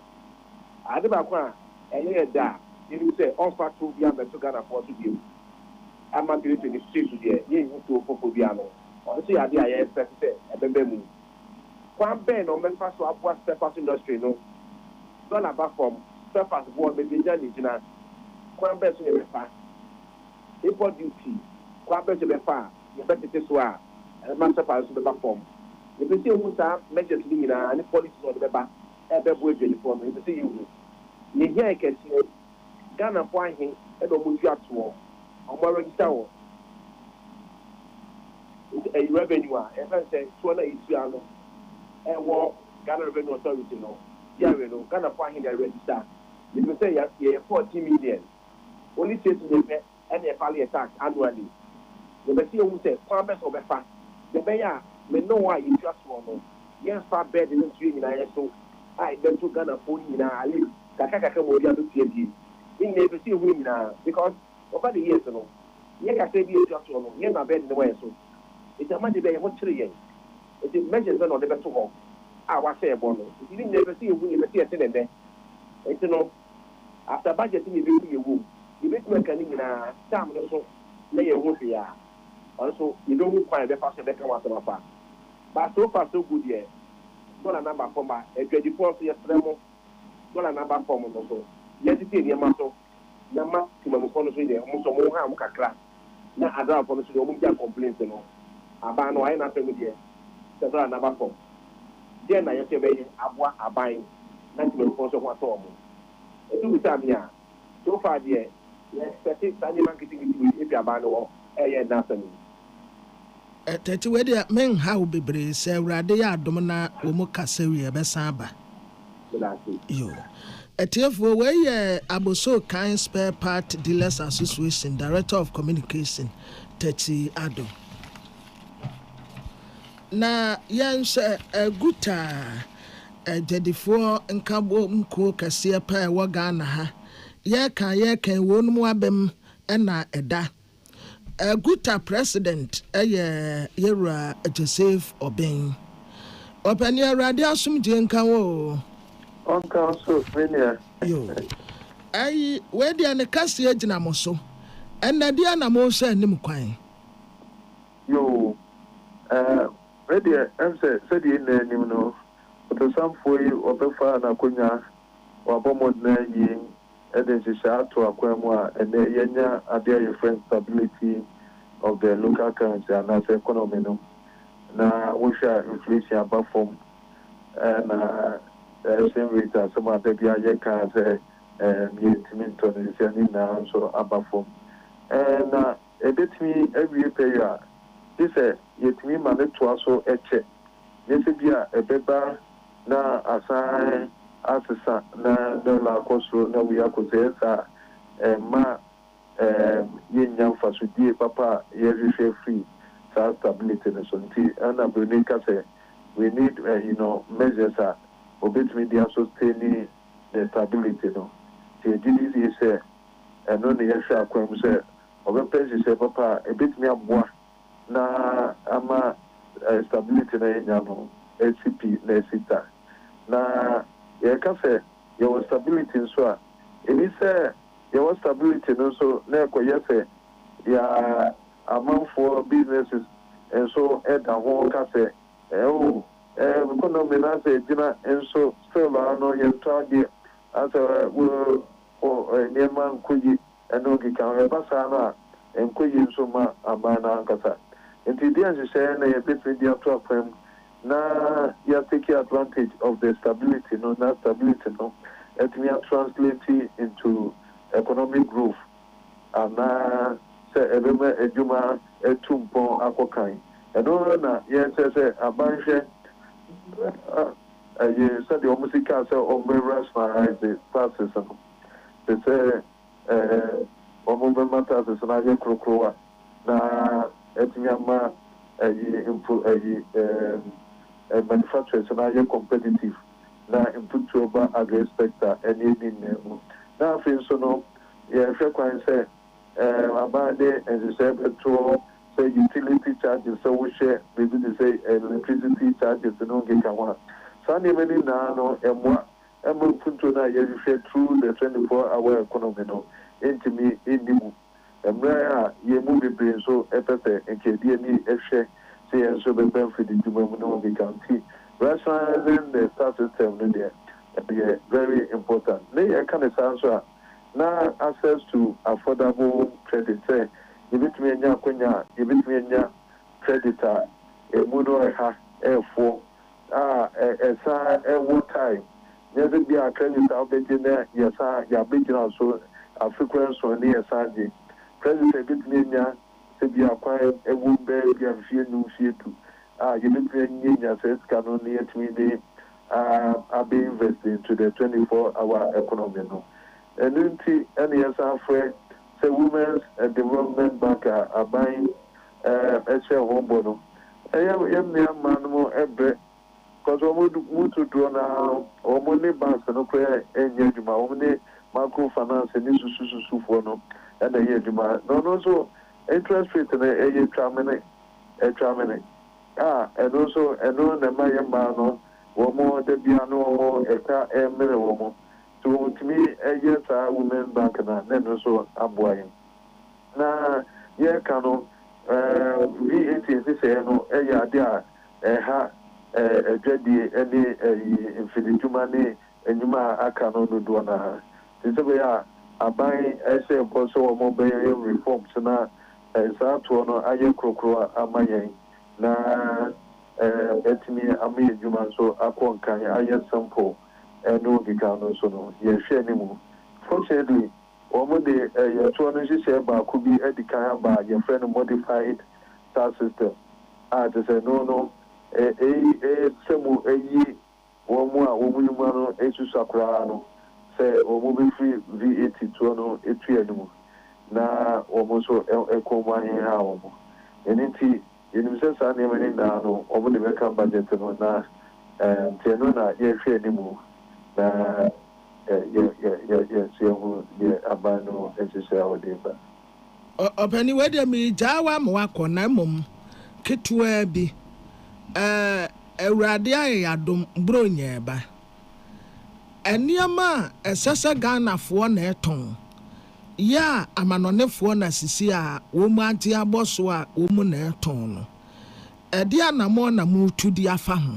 ade baako a ɛyɛ yɛ da ɛnim sɛ ɔmfa to bi abɛto Ghanafoɔ so bio ama 2026 so deɛ yɛnhu to fofo bi ano ɔno so yɛ ade a yɛ expect sɛ ɛbɛbɛ mu kwan bɛn na ɔmɛmfa so aboa spare industry no dollar ba fam spare parts boɔ bɛbi gya ne gyina kwan bɛn so yɛ bɛfa import duty kwan bɛn so bɛfa a yɛbɛtete so a ɛma spare parts so bɛba fam yɛpɛ sɛ yɛhu saa measures no nyinaa ne policies na ɔde bɛba ɛbɛboa adwadifoɔ no yɛpɛ sɛ yɛhu yɛhia kɛseɛ Ghanafoɔ ahe ɛna ɔmo tu atoɔ ɔmo register wɔ revenue a ɛfɛn sɛ toɔ na yɛtua no ɛwɔ Ghana Revenue Authority no yɛawe no Ghanafoɔ ahe deɛ register yɛpɛ sɛ yɛyɛ 40 million only state yɛpɛ ɛna yɛfa yɛ tax annually yɛpɛ sɛ yɛhu sɛ kwan bɛ sɛ ɔbɛfa yɛbɛyɛ a mene wɔ a yɛtua toɔ no yɛmfa bɛd no ntuo nyinaa yɛ so a yɛbɛto Ghanafoɔ nyinaa ale kakra ma obi ano tie die ne nyinaa yɛpɛ sɛ yɛhu nyinaa because over the years no yɛ kakra bi yɛtua toɔ no yɛ na bɛd no wɔyɛ so ɛti ama de bɛyɛ ho kyerɛ yɛn ɛti measures na ɔde bɛto hɔ a wahyɛ ɛbɔ no ɛti ne nyinaa yɛpɛ sɛ yɛhu yɛpɛ sɛ yɛte ne dɛ ɛti no after budget ne yɛbɛhu yɛwu yɛbɛtumi aka ne nyinaa tam no so na yɛhu hwee a ɔno so yɛbɛhu kwan yɛbɛfa so yɛbɛka wɔ asɛm afa but so far so good yɛ dollar number fam a adwadifoɔ nso yɛsrɛ mo dollar number fam no so yɛtete nneɛma so na ma timamufoɔ no so deɛ ɔmo so ɔmo ha mo kakra na adrafoɔ no so deɛ ɔmo gya complaint no aban no ayɛ n'asɛm deɛ sɛ dollar number fam deɛ na yɛsɛ bɛyɛ aboa aban na timamufoɔ nso ho atɔ ɔmo ɛtu bisa mi a so far deɛ yɛsɛte saa nneɛma nketenkete bi efi aban no wɔ ɛyɛ n'asɛm yi. Tete we de men how bebree sɛ Awurade yɛ adom na wo mu kasa wie bɛsan aba. Yo. Etiefo we yɛ Aboso Kan Spare Part Dealers Association Director of Communication Tete Ado. Na yɛn sɛ guta jadifo nkabo nko kɛseɛ pa ɛwɔ Ghana ha. Yɛka wɔn mu abɛm ɛna ɛda. Guta president Yera Joseph Obeng. Openi Awurade asomdwe nka wo. Onka so menia. Yo. Ai we dia ne kase agina mo so. Enna dia na mo hye anim kwan. Yo. We dia emse se dia na anim no. To samfo yi obefa na konya wabomod na yi edenhyehyɛ ato akwan mu a ɛnɛ yɛnya adeɛ yɛ friend stability of the local currency and the economy no na wohwɛ inflation aba fam na same rate as some other bi ayɛ ka sɛ yɛntumi ntɔ ne nsia ne nyinaa nso aba fam na ɛbɛtumi awie pɛyɛ a gye sɛ yɛtumi ma ne toa so ɛkyɛ nyɛ sɛ bi a ɛbɛba na asan asesa na dollar akɔsoro na wi akɔsɛ sa ma yɛnya mfasodie papa yɛhwehwɛ free saa stability no so nti ɛna broni ka sɛ we need measures a obetumi de sustain the stability no nti ɛgyidi sɛ ɛno ne yɛhwɛ akwan mu sɛ ɔbɛpɛ nhyehyɛ papa a ɛbɛtumi aboa na ama stability na yɛnya no ACP na ɛsita na yɛka sɛ yɛwɔ stability nso a ɛbi sɛ yɛwɔ stability no nso na ɛkɔyɛ sɛ yɛ amanfoɔ businesses nso ɛda ho ka sɛ economy na sɛ gyina nso still ano yɛntɔ adeɛ asɛ nneɛma nkɔyi ɛno keka ɛba saa no a nkɔyi nso ma aban no ankasa nti deɛ nhyehyɛeɛ na yɛbɛtumi de ato akwan mu na you take advantage of the stability no na stability no it may translate into economic growth and say ebema ejuma etumpon akokan eno na yen say abanhwe ye say the musical say rationalize the process no they say omo matters na ye krokrowa na etimi ama manufacturers na yɛ competitive na input over agri sector ɛne ni nemu na afei nso no yɛhwɛ kwan sɛ aban de nhyehyɛ bɛtoɔ sɛ utility charges sɛ wohyɛ biribi te sɛ electricity charges no nkeka ho a saa nneɛma no nyinaa no ɛmmoa ɛma mfuntuo no a yɛhwehwɛ through the 24-hour economy no ɛntumi ɛnni mu mmerɛ a yɛmu bebree nso ɛpɛ sɛ nkɛdeɛ ni ɛhwɛ sɛ yɛn nso bɛbɛ mfidi dwuma mu no nkeka nti rationalizing the star system no deɛ ɛyɛ very important ne yɛka ne saa nso a na access to affordable credit sɛ yɛbɛtumi anya akwanya a yɛbɛtumi anya credit a ɛmu no ɛha ɛɛfoɔ a ɛsa ɛwɔ time nyɛsɛ bi a credit a wobɛgye na yɛsa yɛabɛgyina so afrikora nso ne yɛsa gye credit a yɛbɛtumi anya sɛ bi akwan ɛwɔ bɛɛ bi a mfie nu mfie tu a yɛbɛtumi anya sɛ sika no ne yɛtumi de abɛ invest into the 24-hour economy no ɛno nti ɛne yɛsan frɛ sɛ women's development bank a aban ɛhyɛ ho bɔ no yɛmmea mmaa no mu ɛbrɛ because wɔn dodoɔ no wɔn ne banks no koraa ɛnyɛ adwuma wɔn ne microfinance ne susufoɔ no ɛna ɛyɛ adwuma na ɔno nso interest rate no ɛyɛ twamene a ɛno nso ɛno na ɛma yɛ mmaa no wɔn da bia no wɔn ɛka ɛmmerɛ wɔn so wɔtumi ɛyɛ saa women bank na ɛno nso aboa yɛn na yɛka no VAT nhyehyɛeɛ no ɛyɛ ade a ɛha adwadie ne mfididwuma ne enyima a aka no dodoɔ no ha te sɛ bɛyɛ a aban ɛhyɛ mpɔ sɛ wɔn bɛyɛ reforms na saa toɔ no ayɛ korokoro ama yɛn na ɛtumi ama yɛ adwuma nso akɔ nkan ayɛ simple ɛne ogika no nso no yɛhwɛ ne mu fortunately wɔn de yɛtoɔ no nhyehyɛeɛ baako bi adi kan aba yɛfrɛ no modified star system a te sɛ no sɛ mu ayi wɔn a wɔn nyuma no esusu koraa no sɛ wɔn bɛfiri VAT toɔ no etu anim na wɔn nso ɛkɔn mu ahyehyɛ wɔn ɛne ti yɛnim sɛ saa nneɛma no nyinaa no wɔn de bɛka budget no na ntiɛ no na yɛhwɛ anim na yɛsua ho yɛ aban no nhyehyɛ a wɔde ba. ɔpɛni wei deɛ megyaa wa ma wakɔ na mmom ketewa bi awurade ayɛ adom buro nyɛ ba nneɛma a ɛsɛ sɛ ghanafoɔ na ɛtɔn yɛ a amanɔnefoɔ na sisi a wɔn ante abɔ so a wɔn na ɛtɔn no ɛde anammɔ na mutu di afa ho.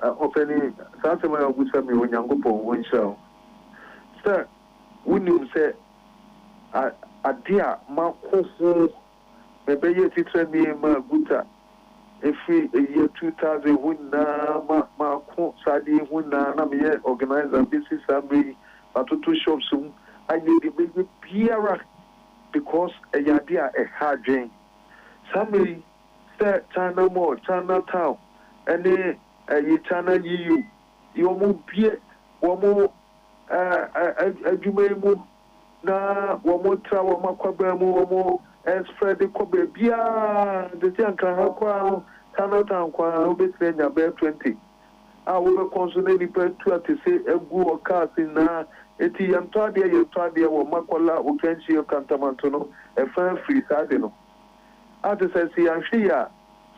ɔpɛni saa sɛm a ɔbusa mi onyankopɔn wɔnhyira wo sɛ wonim sɛ ade a makɔ ho mɛbɛyɛ titire nneɛma guta efiri year 2000 ho nyinaa mako sade ho nyinaa na meyɛ organizer bɛsi saa mmerɛ yi matoto shops mu ayɛ de bɛyɛ biara because ɛyɛ ade a ɛha adwen saa mmerɛ yi sɛ China Mall, Chinatown ɛne China EU wɔn bie wɔn adwuma yi mu na wɔn tra wɔn akɔbɛn mu wɔn spread kɔ baabiara de ti ankara kɔ ano Chinatown kɔ ano wobɛtumi anya bɛyɛ 20 a wobɛkɔ nso na nipa tu ate sɛ egu wɔ cars nyinaa eti yɛntɔ adeɛ wɔ makɔla okɛnhyia kantamanto no ɛfɛn firi saa de no ate sɛ si yɛahwɛ yi a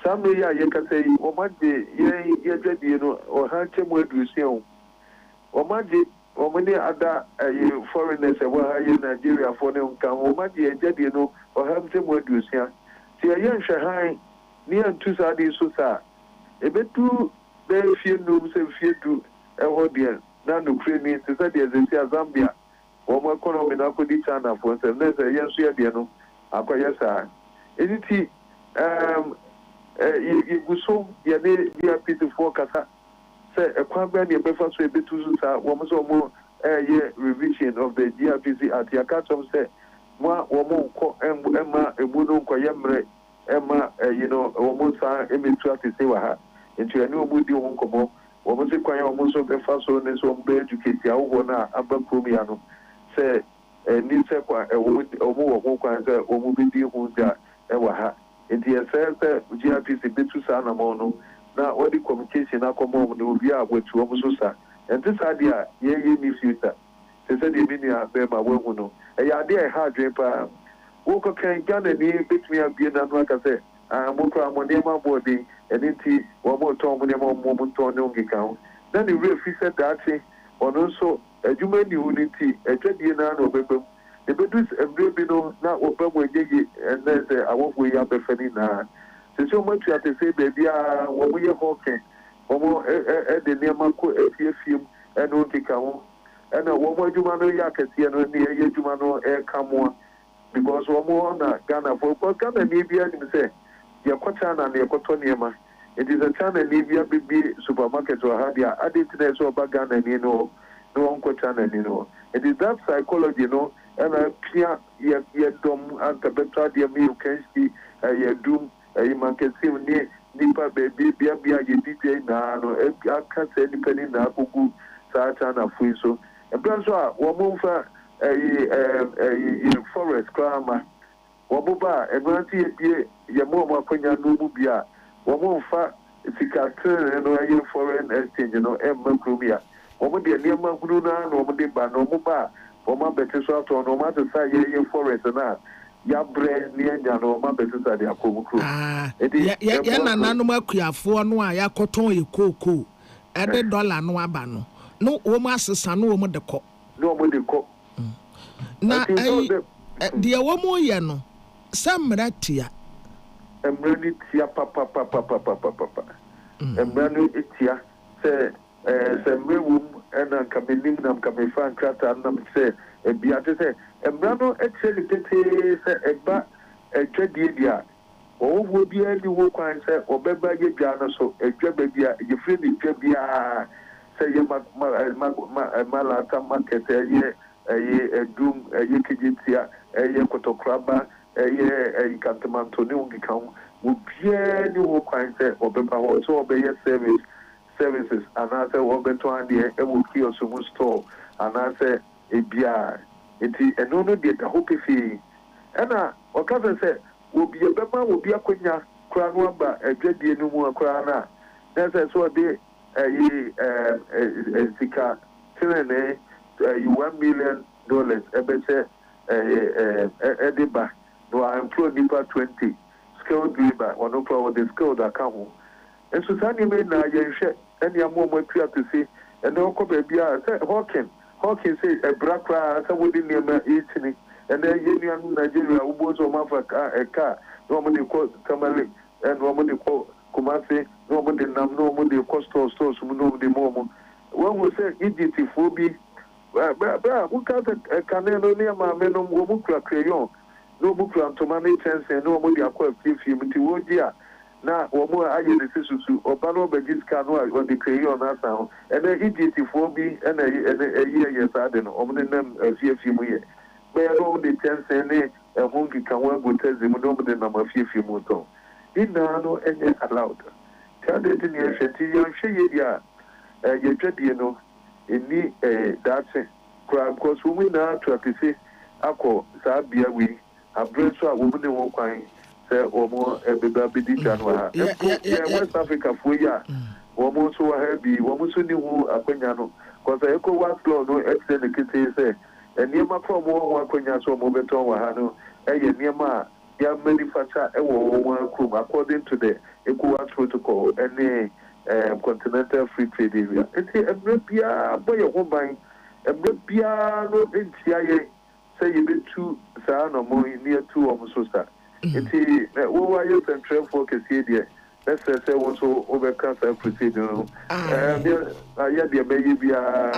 saa mmerɛ yi a yɛkasa yi wɔn agye yɛdwadie no ɔha nkyɛn mu aduosia o wɔn agye wɔn ne ada foreigners ɛwɔ ha yɛ Nigeriafoɔ ne nka wɔn agye yɛdwadie no ɔha nkyɛn mu aduosia ti yɛyɛ nhwɛhan ne yɛntu saa de so saa ebetu bɛyɛ fie num sɛ fie du ɛwɔ deɛ na nukuri ni te sɛ deɛ zesi a Zambia wɔn economy na akɔdi Chinafoɔ nsɛm na sɛ yɛn nso yɛ deɛ no akɔyɛ saa edi ti yɛgu so yɛne DRPC4 kasa sɛ ɛkwan bɛɛ ne yɛbɛfa so yɛbɛtu so saa wɔn nso wɔn ɛyɛ revision of the DRPC at yɛaka kyɛm sɛ mo a wɔn nkɔ ɛma emu no nkɔyɛ mmerɛ ɛma wɔn saa ɛmɛtu atete wɔ ha nti ɛne wɔn di wɔn nkɔmɔ wɔn nso kwan wɔn nso bɛfa so ne nso wɔn bɛ educate ahodoɔ no a aba kurom ya no sɛ ɛni sɛ kwan wɔn wɔ ho kwan sɛ wɔn bɛ di ho da ɛwɔ ha nti yɛsɛ GRPC betu saa namɔ no na wɔde communication akɔmɔ mu na obi a wɔatu wɔn so sa ɛnti saa deɛ a yɛyɛ ni future sɛ sɛ deɛ bi nua bɛrima wɔahu no ɛyɛ adeɛ a ɛha adwene paa wokɔ kan Ghana ni betumi abie na no aka sɛ mokora mo nneɛma abɔɔden ɛne nti wɔn mo tɔn mo nneɛma mo tɔn ne nkeka ho na ne wura fi sɛ daakye ɔno nso adwuma ni hu ne nti atwadie naa na ɔbɛbam ebedu mmerɛ bi no na ɔbɛm ɛnyɛ ɛnɛ sɛ awɔfoɔ yi abɛfɛ ne nyinaa sɛ sɛ ɔmo atu ate sɛ baabi a wɔn yɛ hɔɔkɛ wɔn ɛde nneɛma kɔ efiefiem ɛne nkeka ho ɛna wɔn adwuma no yɛ akɛseɛ no ne ɛyɛ adwuma no ɛka moa because wɔn na Ghanafoɔ because Ghana ni bi anim sɛ yɛkɔ China na yɛkɔtɔ nneɛma it is a China ni bi abibi supermarket wɔ ha deɛ ade ti na ɛsɛ ɔba Ghana ni no na wɔn kɔ China ni no it is that psychology no ɛna pia yɛ dɔm anka bɛtɔ adeɛ mi kansi yɛ dum mankasim ne nipa baabi bia yɛ didi naa no aka sɛ nipa ni naa kogu saa China fo yi so ɛbɛn so a wɔn mfa forest krama wɔn ba ɛmɛranti yɛ yɛ mo wɔn akɔnya no mu bi a wɔn mfa sika tene no ɛyɛ foreign exchange no ɛmma kurom ya wɔn de nneɛma hunu na wɔn de ba na wɔn ba wɔn abɛte so atɔ na wɔn atesa yɛ forest na yabrɛ ne anya na wɔn abɛte so de akɔ mu kurom. yɛ nananom akuafoɔ no a yɛakɔtɔn yɛ kookoo ɛde $1 no aba no no wɔn asesa no wɔn de kɔ. na wɔn de kɔ. na deɛ wɔn yɛ no sɛ mmerɛ tia. mmerɛ no tia papapapapapapa. mmerɛ no tia sɛ mmerɛ wɔ mu ɛna nka menim na nka mefa nkrataa nam sɛ ebia te sɛ mmerɛ no akyerɛ ne tetee sɛ ɛba adwadie deɛ a ɔwɔfoɔ biara ni hɔ kwan sɛ ɔbɛba yɛ dwa no so adwa baabi a yɛfiri ne dwa biara sɛ yɛ malata market ɛyɛ adum ɛyɛ kegyetia ɛyɛ kotokoraba ɛyɛ kantamanto ne nkeka ho obiara ni hɔ kwan sɛ ɔbɛba hɔ sɛ ɔbɛyɛ services anaasɛ wɔbɛtɔn adeɛ ɛwɔ kiosk mu store anaasɛ ebia nti ɛno no deɛ da hɔ pefee ɛna ɔka sɛ obi ɛbɛma obi akɔnya koraa no aba adwadie no mu koraa no a na sɛ ɔde sika tenene $1 million ɛbɛsɛ ɛde ba na wɔaemploy nipa 20 skilled labor ɔno koraa wɔde skilled aka ho nso saa nneɛma nyinaa yɛnhwɛ ɛne amoa mu atu atese ɛne ɔkɔ baabi a sɛ hawking sɛ ɛbra koraa sɛ wode nneɛma ɛtini ɛnɛ yɛ nuanom Nigeria wobɔ sɛ ɔma afa ɛka na ɔmode kɔ Tamale ɛna ɔmode kɔ Kumasi na ɔmode nam na ɔmode kɔ stores mu na ɔmode ma ɔmo wɔhu sɛ Egyptfoɔ bi bɛa woka sɛ kane no ne maame nom wɔ mu kura crayon na ɔmu kura ntoma ne kyɛnsee na ɔmode akɔ afiefie mu nti wɔgye a na wɔn a ayɛ ne si susu ɔba no ɔbɛgye sika no a ɔde crayon no asa ho ɛnɛ Egyptfoɔ bi ɛna ɛyɛ saa de no ɔmo ne nam afiefie mu yɛ bɛyɛ no ɔmo de kyɛnsee ne ɛho nkeka ho agu tɛzi mu na ɔmo de nam afiefie mu tɔn nyinaa no ɛnyɛ allowed kyade de ne ɛhwɛ nti yɛnhwɛ yɛ deɛ a yɛdwadie no ɛni daakye koraa because wɔn nyinaa ato apese akɔ saa bea wei aberɛ nso a wɔn ne wɔn kwan sɛ wɔn ɛbɛba bɛdi dwa no ha ɛpo West Africa foɔ yi a wɔn nso wɔ ha bi wɔn nso ne ho akonnwa no kɔsɛ ECOWAS law no ɛkyerɛ ne ketee sɛ nneɛma kora wɔn ho akonnwa so wɔn bɛtɔn wɔ ha no ɛyɛ nneɛma a yɛamanufacture ɛwɔ wɔn kurom according to the ECOWAS protocol ɛne continental free trade area nti mmerɛ biara bɔ yɛ ho ban mmerɛ biara no ntia yɛ sɛ yɛbɛtu saa nɔmɔ yi ne yɛtu wɔn so sa nti wɔwɔ ayɛ sɛntrɛfoɔ kɛseɛ deɛ ɛsɛ sɛ wɔn nso wɔbɛka saa crusade no ayɛ deɛ bɛyɛ biara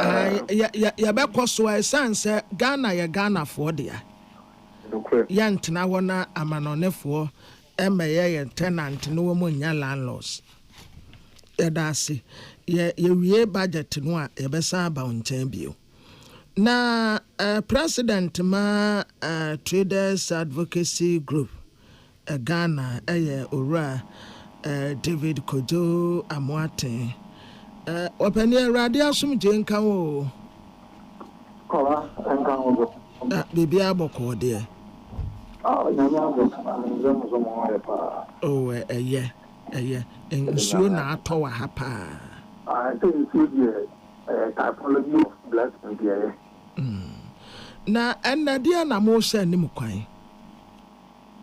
yɛbɛkɔ so a ɛsiane sɛ Ghana yɛ Ghanafoɔ dea yɛntena hɔ na amanɔnefoɔ ɛma yɛyɛ tenant no wɔn nya landlords yɛda ase yɛwie budget no a yɛbɛsan aba wo nkyɛn bio na president ma traders advocacy group Ghana ɛyɛ owura David Kojo Amoaten ɔpɛni awurade asomgye nka wo kɔla nka wo biribi abɔkɔɔ deɛ Oh, no, Oh, yeah. Nsuo na atɔ wɔ ha paa. I think it's a typology of blood and the Na ɛnna deɛ na mo hyɛ ne mu kwan.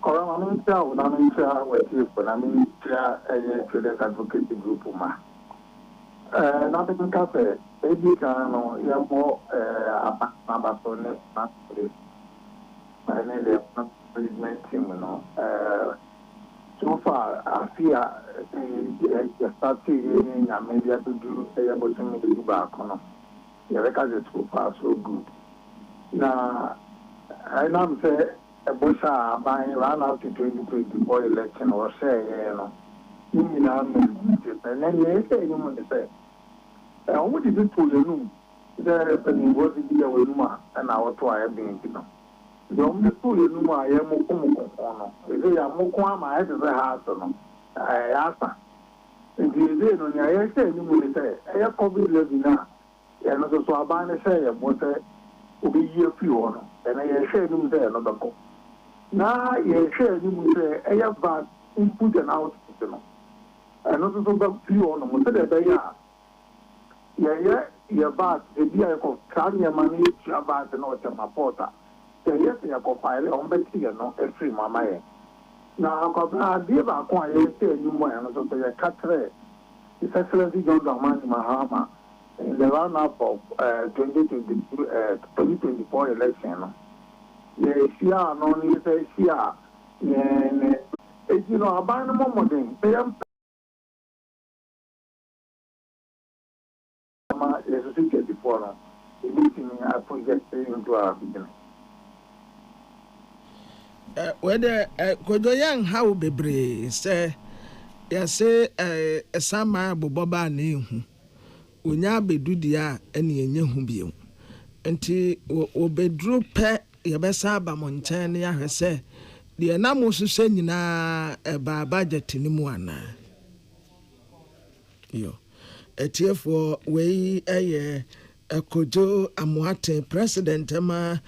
Corona, I'm with you, but I'm a traders advocacy group. Nothing cafe, maybe can know more about for next month. I need a management team, so far, I fear starting and maybe I could do a opportunity to do back on. The records so far so good. Now, I know say a bush are buying run out to 2024 election or say, and then they say, you want to say, what did you pull the room? There was the deal with Ma and our try being, the only pull the room I am Mokumo. If they are Mokwama, I have a house. I asked her. If you did on your say, you will say, I have COVID living now. And also, I buy a say, what will be here few on, and I share them there another go. Now, you share them say, I have bad input and output. And also, the few on them, but they are. Yeah, but the dear of carrying money about the North of Porta. Yes, you have file on Betty, no, a free mamma. Now, I give a quiet say you want to be a catre. It's Excellency John Damani Mahama in the run up of 2024 election. Yes, yeah, no, you say, yeah, you know, about the moment, they are. Before meeting, I project into our beginning. Whether Kodoyan how bebre say, yes, a sama boba ne hu. Unya bedu dia ene enye hu bio. Enti obedru pe yebesa ba monchen ya hwese. De na mo susɛ nyina ba budget ni mu ana. Yo. Etiefo wei Kojo Amuate president ama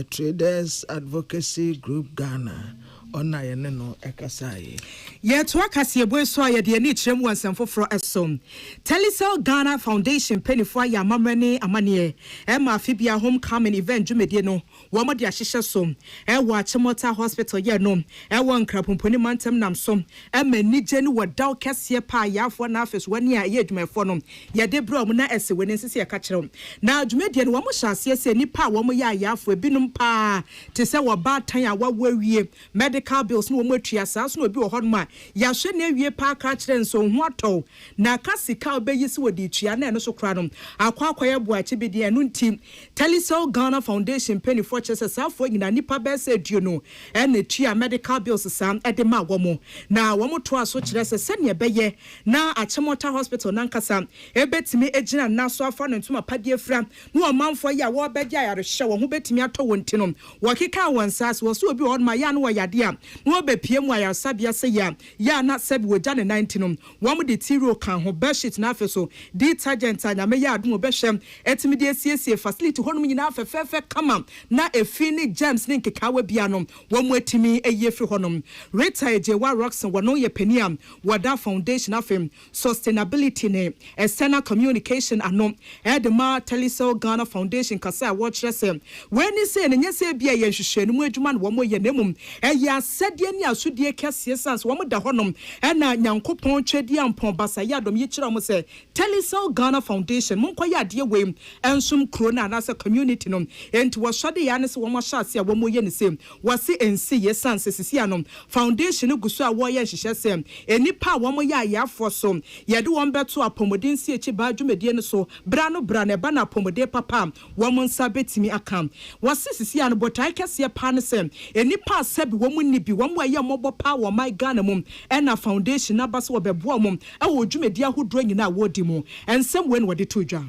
Traders Advocacy Group Ghana ona yene no ekasai ye to akase boy so ye de ni kirem wansam foforo esom Telecel Ghana Foundation penifo ya mamrene amane ma afibia homecoming event dwumedie no wo mo de ahyehye som wo Achimota Hospital ye no wo nkrapomponi mantem nam som ma nigye ni wodaw kese pa yafo na afes wani a ye dwumefo no ye de bro mo na ese woni nsese ye ka kirem na dwumedie no wo mo hyase ese nipa wo mo ya yafo ebinum pa te se wo ba tan a wa wawie medical bills no wo matua saa so no obi wo hodoma ya hwe na awie pa ka kire nso ho atɔ na kasika obeyisi wo di tua na eno so kra no akwakwaya buache bi de eno ntim Telecel Ghana Foundation penny for chese safo nyina nipa be se duo no ene tua medical bills sam ede ma wo mo na wo mo to aso kire se sene beye na Achimota Hospital nankasa ebetimi egina na so afa no ntuma padie fra no omanfo ya wo begya yare hye wo ho betimi atɔ won ti no wo keka won sas wo so obi hodoma ya no wo yade a no be piem wa ya sabia se ya na sebi wo jane 19 no wo mo de tiro kan ho bedsheet na afeso detergent anyame ya adum obehwem etimi de asiesie facility honum nyina afefefe kama na efini gems ne nkekawa bia no wo mo etimi eyefri honum retire jewa rockson wo no ye peniam wada foundation afem sustainability ne external communication ano edema Telecel Ghana Foundation kasa wo kire se weni se ne nyese bia ye hwehwenu mu adwuma no wo mo ye nemum ya sadie ni asudie kese sans wo mo da honom na nyankopon twedi ampon basa ya dom ye kira mo se Telecel Ghana Foundation mon koya de we ensum kro na na se community no enti wo sode ya ne se wo mo hyase a wo mo ye ne se wo se ensi ye sans sisi anom foundation guso a wo ye hyehyɛ se enipa wo mo ya yafo so ye de won beto apomodin si echi ba dwumedie ne so bra no bra ne ba na apomode papa wo mo nsa betimi akam wo se sisi an botai kese pa ne se enipa sabi wo mo ni bi wo mo ye mobo pa wo my Ghana mum na foundation na ba so wo bebo mum e wo dwumedi ahodro nyina wo di mu ensem we no wo de to dwa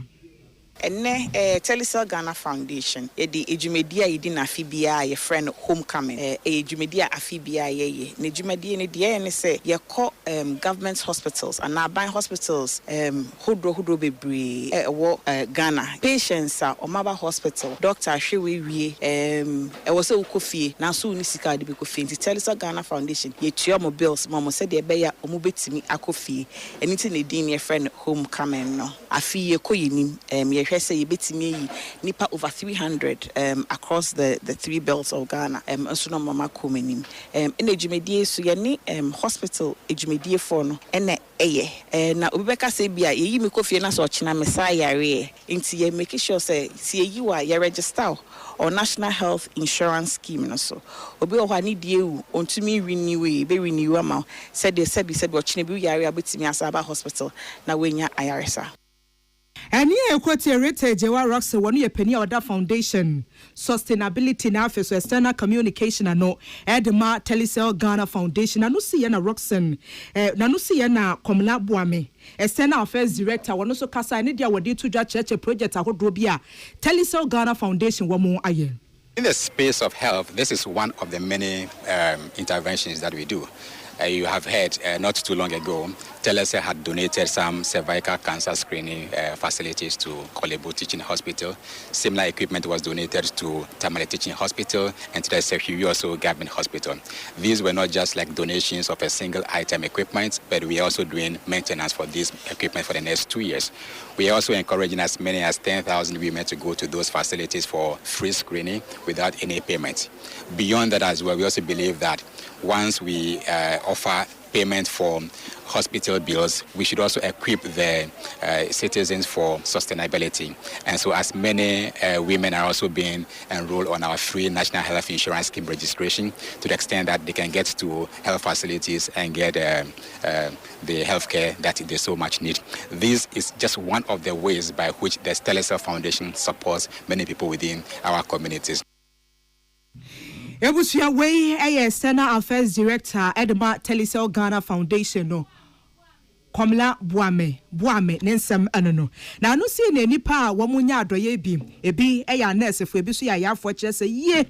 ene Telecel Ghana Foundation the ejumedi a yedi na afibia ye friend homecoming ejumedi a afibia ye ne ejumedi ne de ne say ye call government hospitals and urban hospitals hodro bebre Ghana patients are Omaba Hospital Dr. Hwewe e was ukofie na so ni sika de be kofie nti Telecel Ghana Foundation ye tua mo bills mo said de be ya omo betimi akofie anything ne din ye friend homecoming no afi ye koyinim ye hwese ye betimi yi nipa over 300 across the three belts of Ghana nso no mama komenim in ejumedie so ye ni hospital ejumedie for no ene na obibeka say bia ye yi me kofie na so ochina me sa yare nti ye make sure say see yi wa ye register or National Health Insurance Scheme no so obi o hwa ni die u ontumi renew be renew ama said they said ochina bi yare abetimi asaba hospital na wenya ayaresa. And here, Rete Jewa Rox, one year penny order foundation, sustainability now for external communication and no Edma Telecel Ghana Foundation. Nanusi Yana Roxon, Nanusi Yana Komla Buame, external affairs director, one also Casa and India were due to judge church project a Hodrobia, Telecel Ghana Foundation, one more aye. In the space of health, this is one of the many interventions that we do. You have heard not too long ago, Telecel had donated some cervical cancer screening facilities to Kolebu Teaching Hospital. Similar equipment was donated to Tamale Teaching Hospital and to the Sehuyu also Government Hospital. These were not just like donations of a single item equipment, but we are also doing maintenance for this equipment for the next 2 years. We are also encouraging as many as 10,000 women to go to those facilities for free screening without any payment. Beyond that as well, we also believe that once we offer payment for hospital bills, we should also equip the citizens for sustainability. And so as many women are also being enrolled on our free National Health Insurance Scheme registration to the extent that they can get to health facilities and get the health care that they so much need. This is just one of the ways by which the Telecel Foundation supports many people within our communities. Ebusia way external affairs director Edma Telecel Ghana Foundation no Komla Buame nensem anono na no see na nipa wo munya adoye bi ebi nurse fo ebi so ya yafo kire se ye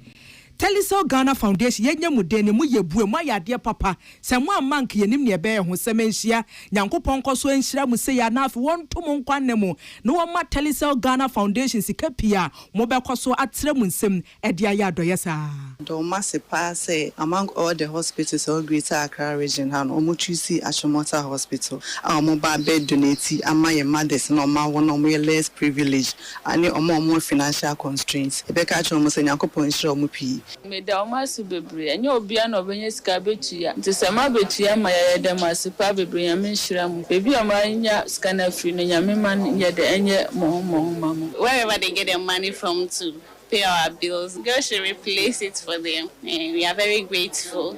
Telecel Ghana Foundation yenya mude ne mu yebue mu ayade papa se mu amank yenim ne ebe ho semenhia nyankopon koso enhira mu se ya na afi wonto mu nkwanne mu no wo ma Telecel Ghana Foundation sika pia mo be koso atere mu nsem ede ayadoye sa do masipa say among all the hospitals of Greater Accra region han omo chusi Ashomota Hospital omo ba bed donate amaye mothers no ma won omo less privileged ani omo financial constraints e be ka chomo se nyankopon enhira omo pi Midday almost bebre and your bian of any scabetia. To some abetia, my Adamasipa bebre and Minshram. Baby, a marina scanner free, Yamiman, yet the end more, wherever they get their money from to pay our bills, girls should replace it for them. And we are very grateful.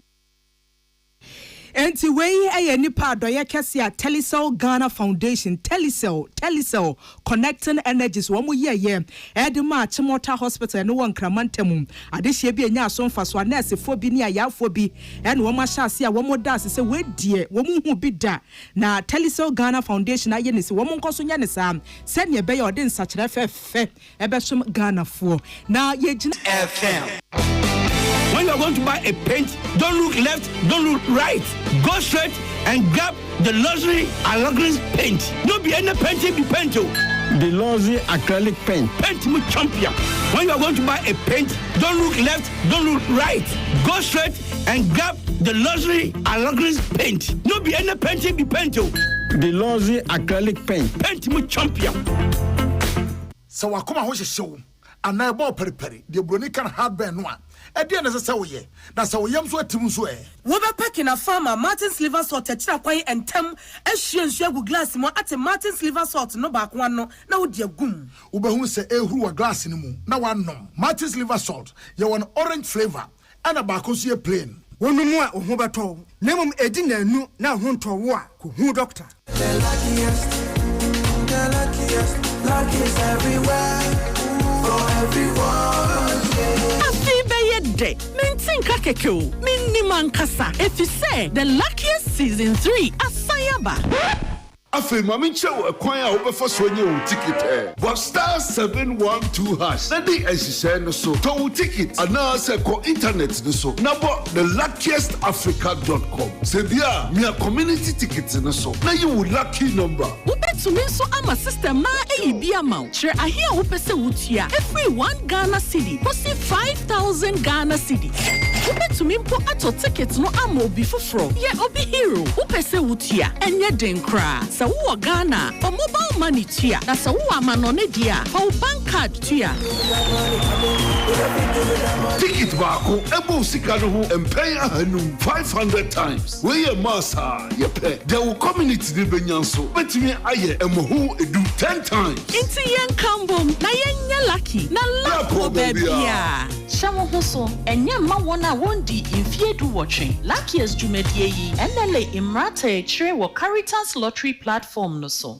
Enti wey nipa doye kese a Telecel Ghana Foundation Telecel connecting energies wo mu ye Edema Chimota Hospital no won Kramantam adehye bi enya asomfa so nurse fo bi ni ayafo bi ene wo ma hyase a wo mu da se we die wo mu hu bi da na Telecel Ghana Foundation aye ne se wo mu nkoso nya ne sa se ne be ye ode nsakire fefe ebesom Ghana fo na ye gina FM. When you are going to buy a paint, don't look left, don't look right. Go straight and grab the luxury acrylic paint. No be any paint, be paint. The luxury acrylic paint. Paint me champion. When you are going to buy a paint, don't look left, don't look right. Go straight and grab the luxury acrylic paint. No be any paint, be paint. The luxury acrylic paint. Paint me champion. So wakoma ho hyehyɛ and na ebo periperi the broni can hard burn one. Ede na sese wo ye na se wo yam so atim so wo be packing a farmer Martin's liver salt e kira kwan entem ahwie nsu agu glass mo ate Martin's liver salt no ba kwa no na wo di agum wo be hu se ehuru wa glass ni mu na wanom Martin's liver salt ye won orange flavor and a ba ko so ye plain wonu mu a ho beto na mum edi na anu na ho nto wo a ko hu doctor the luckiest everywhere for everyone. Day. Maintain kakeko. Miniman kasa. If you say the luckiest season 3 asayaba. Afe mami chewo ekwan a obefa so nye o ticket but star 712 hash na di ehihye no so to ticket ana se ko internet no so na bo the luckiestafrica.com se bia me community ticket no so na you lucky number Ubetumi so ama system na eyibi ama chere ahia wo pese wutua every 1 Ghana cedi posi 5,000 Ghana cedi Ubetumi mpo ato ticket no ama obi foforo ye obi hero wo pese wutua enye den kra sa wo Ghana for mobile money tua na sa wo amano ne dia for bank card tua ticket baako ebo sika no ho empay ahanum 500 times we ye massa ye pay there will community de benyanso betimi aye emohu edu 10 times inti yen kambom na yen lucky na lapo bebia shawo ho so enye ma wona wondi infiedu watching luckiest jumedie yi enele imrata chire wo Caritas lottery platform no so.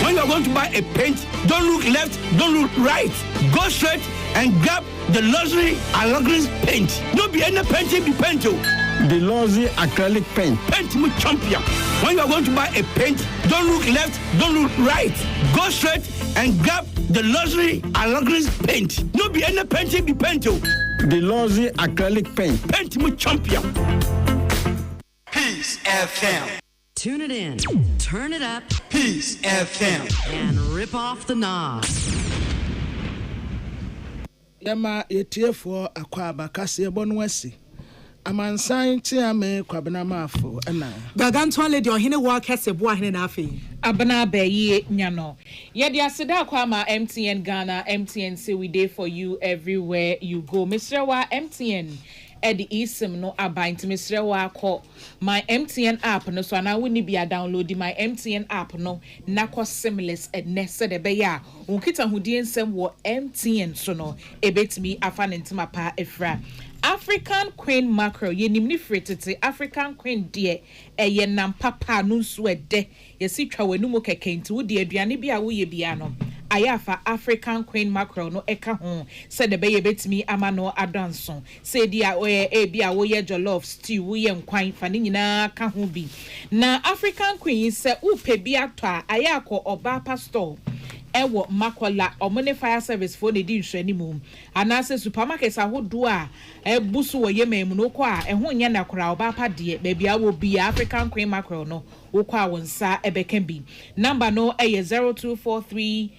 When you're going to buy a paint, don't look left, don't look right. Go straight and grab the luxury Allegris paint. No be any painting be paint. The luxury acrylic paint. Paint me champion. When you're going to buy a paint, don't look left, don't look right. Go straight and grab the luxury Allegris paint. No be any painting be paint. The luxury acrylic paint. Paint me champion. Peace FM. Tune it in, turn it up, Peace FM, and rip off the knob. Yama yetiefo akwa abakase ebono asi. Amansan ti ame kwabena mafo na. Gaganto lady ohine wa kese bo ahine na afi. Abana beyi nyano. Yedi asida kwa ma MTN Ghana, MTN say we dey for you everywhere you go. Mr. Wa MTN Eddie Isim no abaint Mr. Wa ko my MTN app no so na woni bia download my MTN app no na ko seamless and nese de beya unkita hudie nsem wo MTN so no ebetimi afa ntima pa efra African Queen Mackerel yenimni fretete African Queen de eye nam papa no so ede yesi twa wanumu keke nti wo de aduane bia wo ye bia no ayafa African Queen Mackerel no eka ho said the beye betimi ama no adanso say dia bia wo ye jollof stew wo ye nkwan fa ne nyina ka ho bi na African Queen say upe bi atwa ayako oba pastor ewo makola omone fire service for the di nhwani mum anase supermarket ahodo a ebusu wo yemem no kwa eho nya na kora oba pa de ba bia wo bi African Queen Mackerel no wo kwa wonsa ebeka bi number no 0243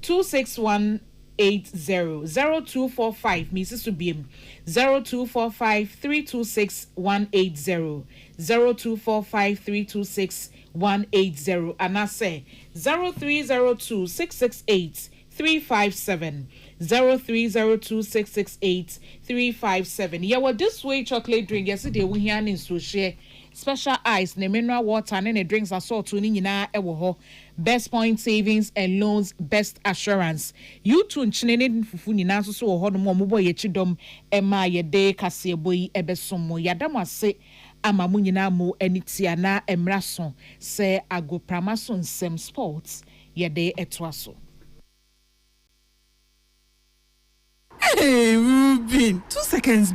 26180 0245 Mrs. Subiem 0245 326 180 0245 326 180 and I say 0302 668 357 0302 668 357. Yeah, well, this way chocolate drink yesterday we here in so share special ice, ne mineral water, and the drinks are so tuning nyina ewo ho. Best point savings and loans, best assurance. You too chinene fufu nyina so ho no mo boy chidom ema ye de kase boy ebesomo yadam ase ama mu nyina mo anitia na emraso se agopramaso nsem sports ye de etwaso. Hey, Rubin, 2 seconds.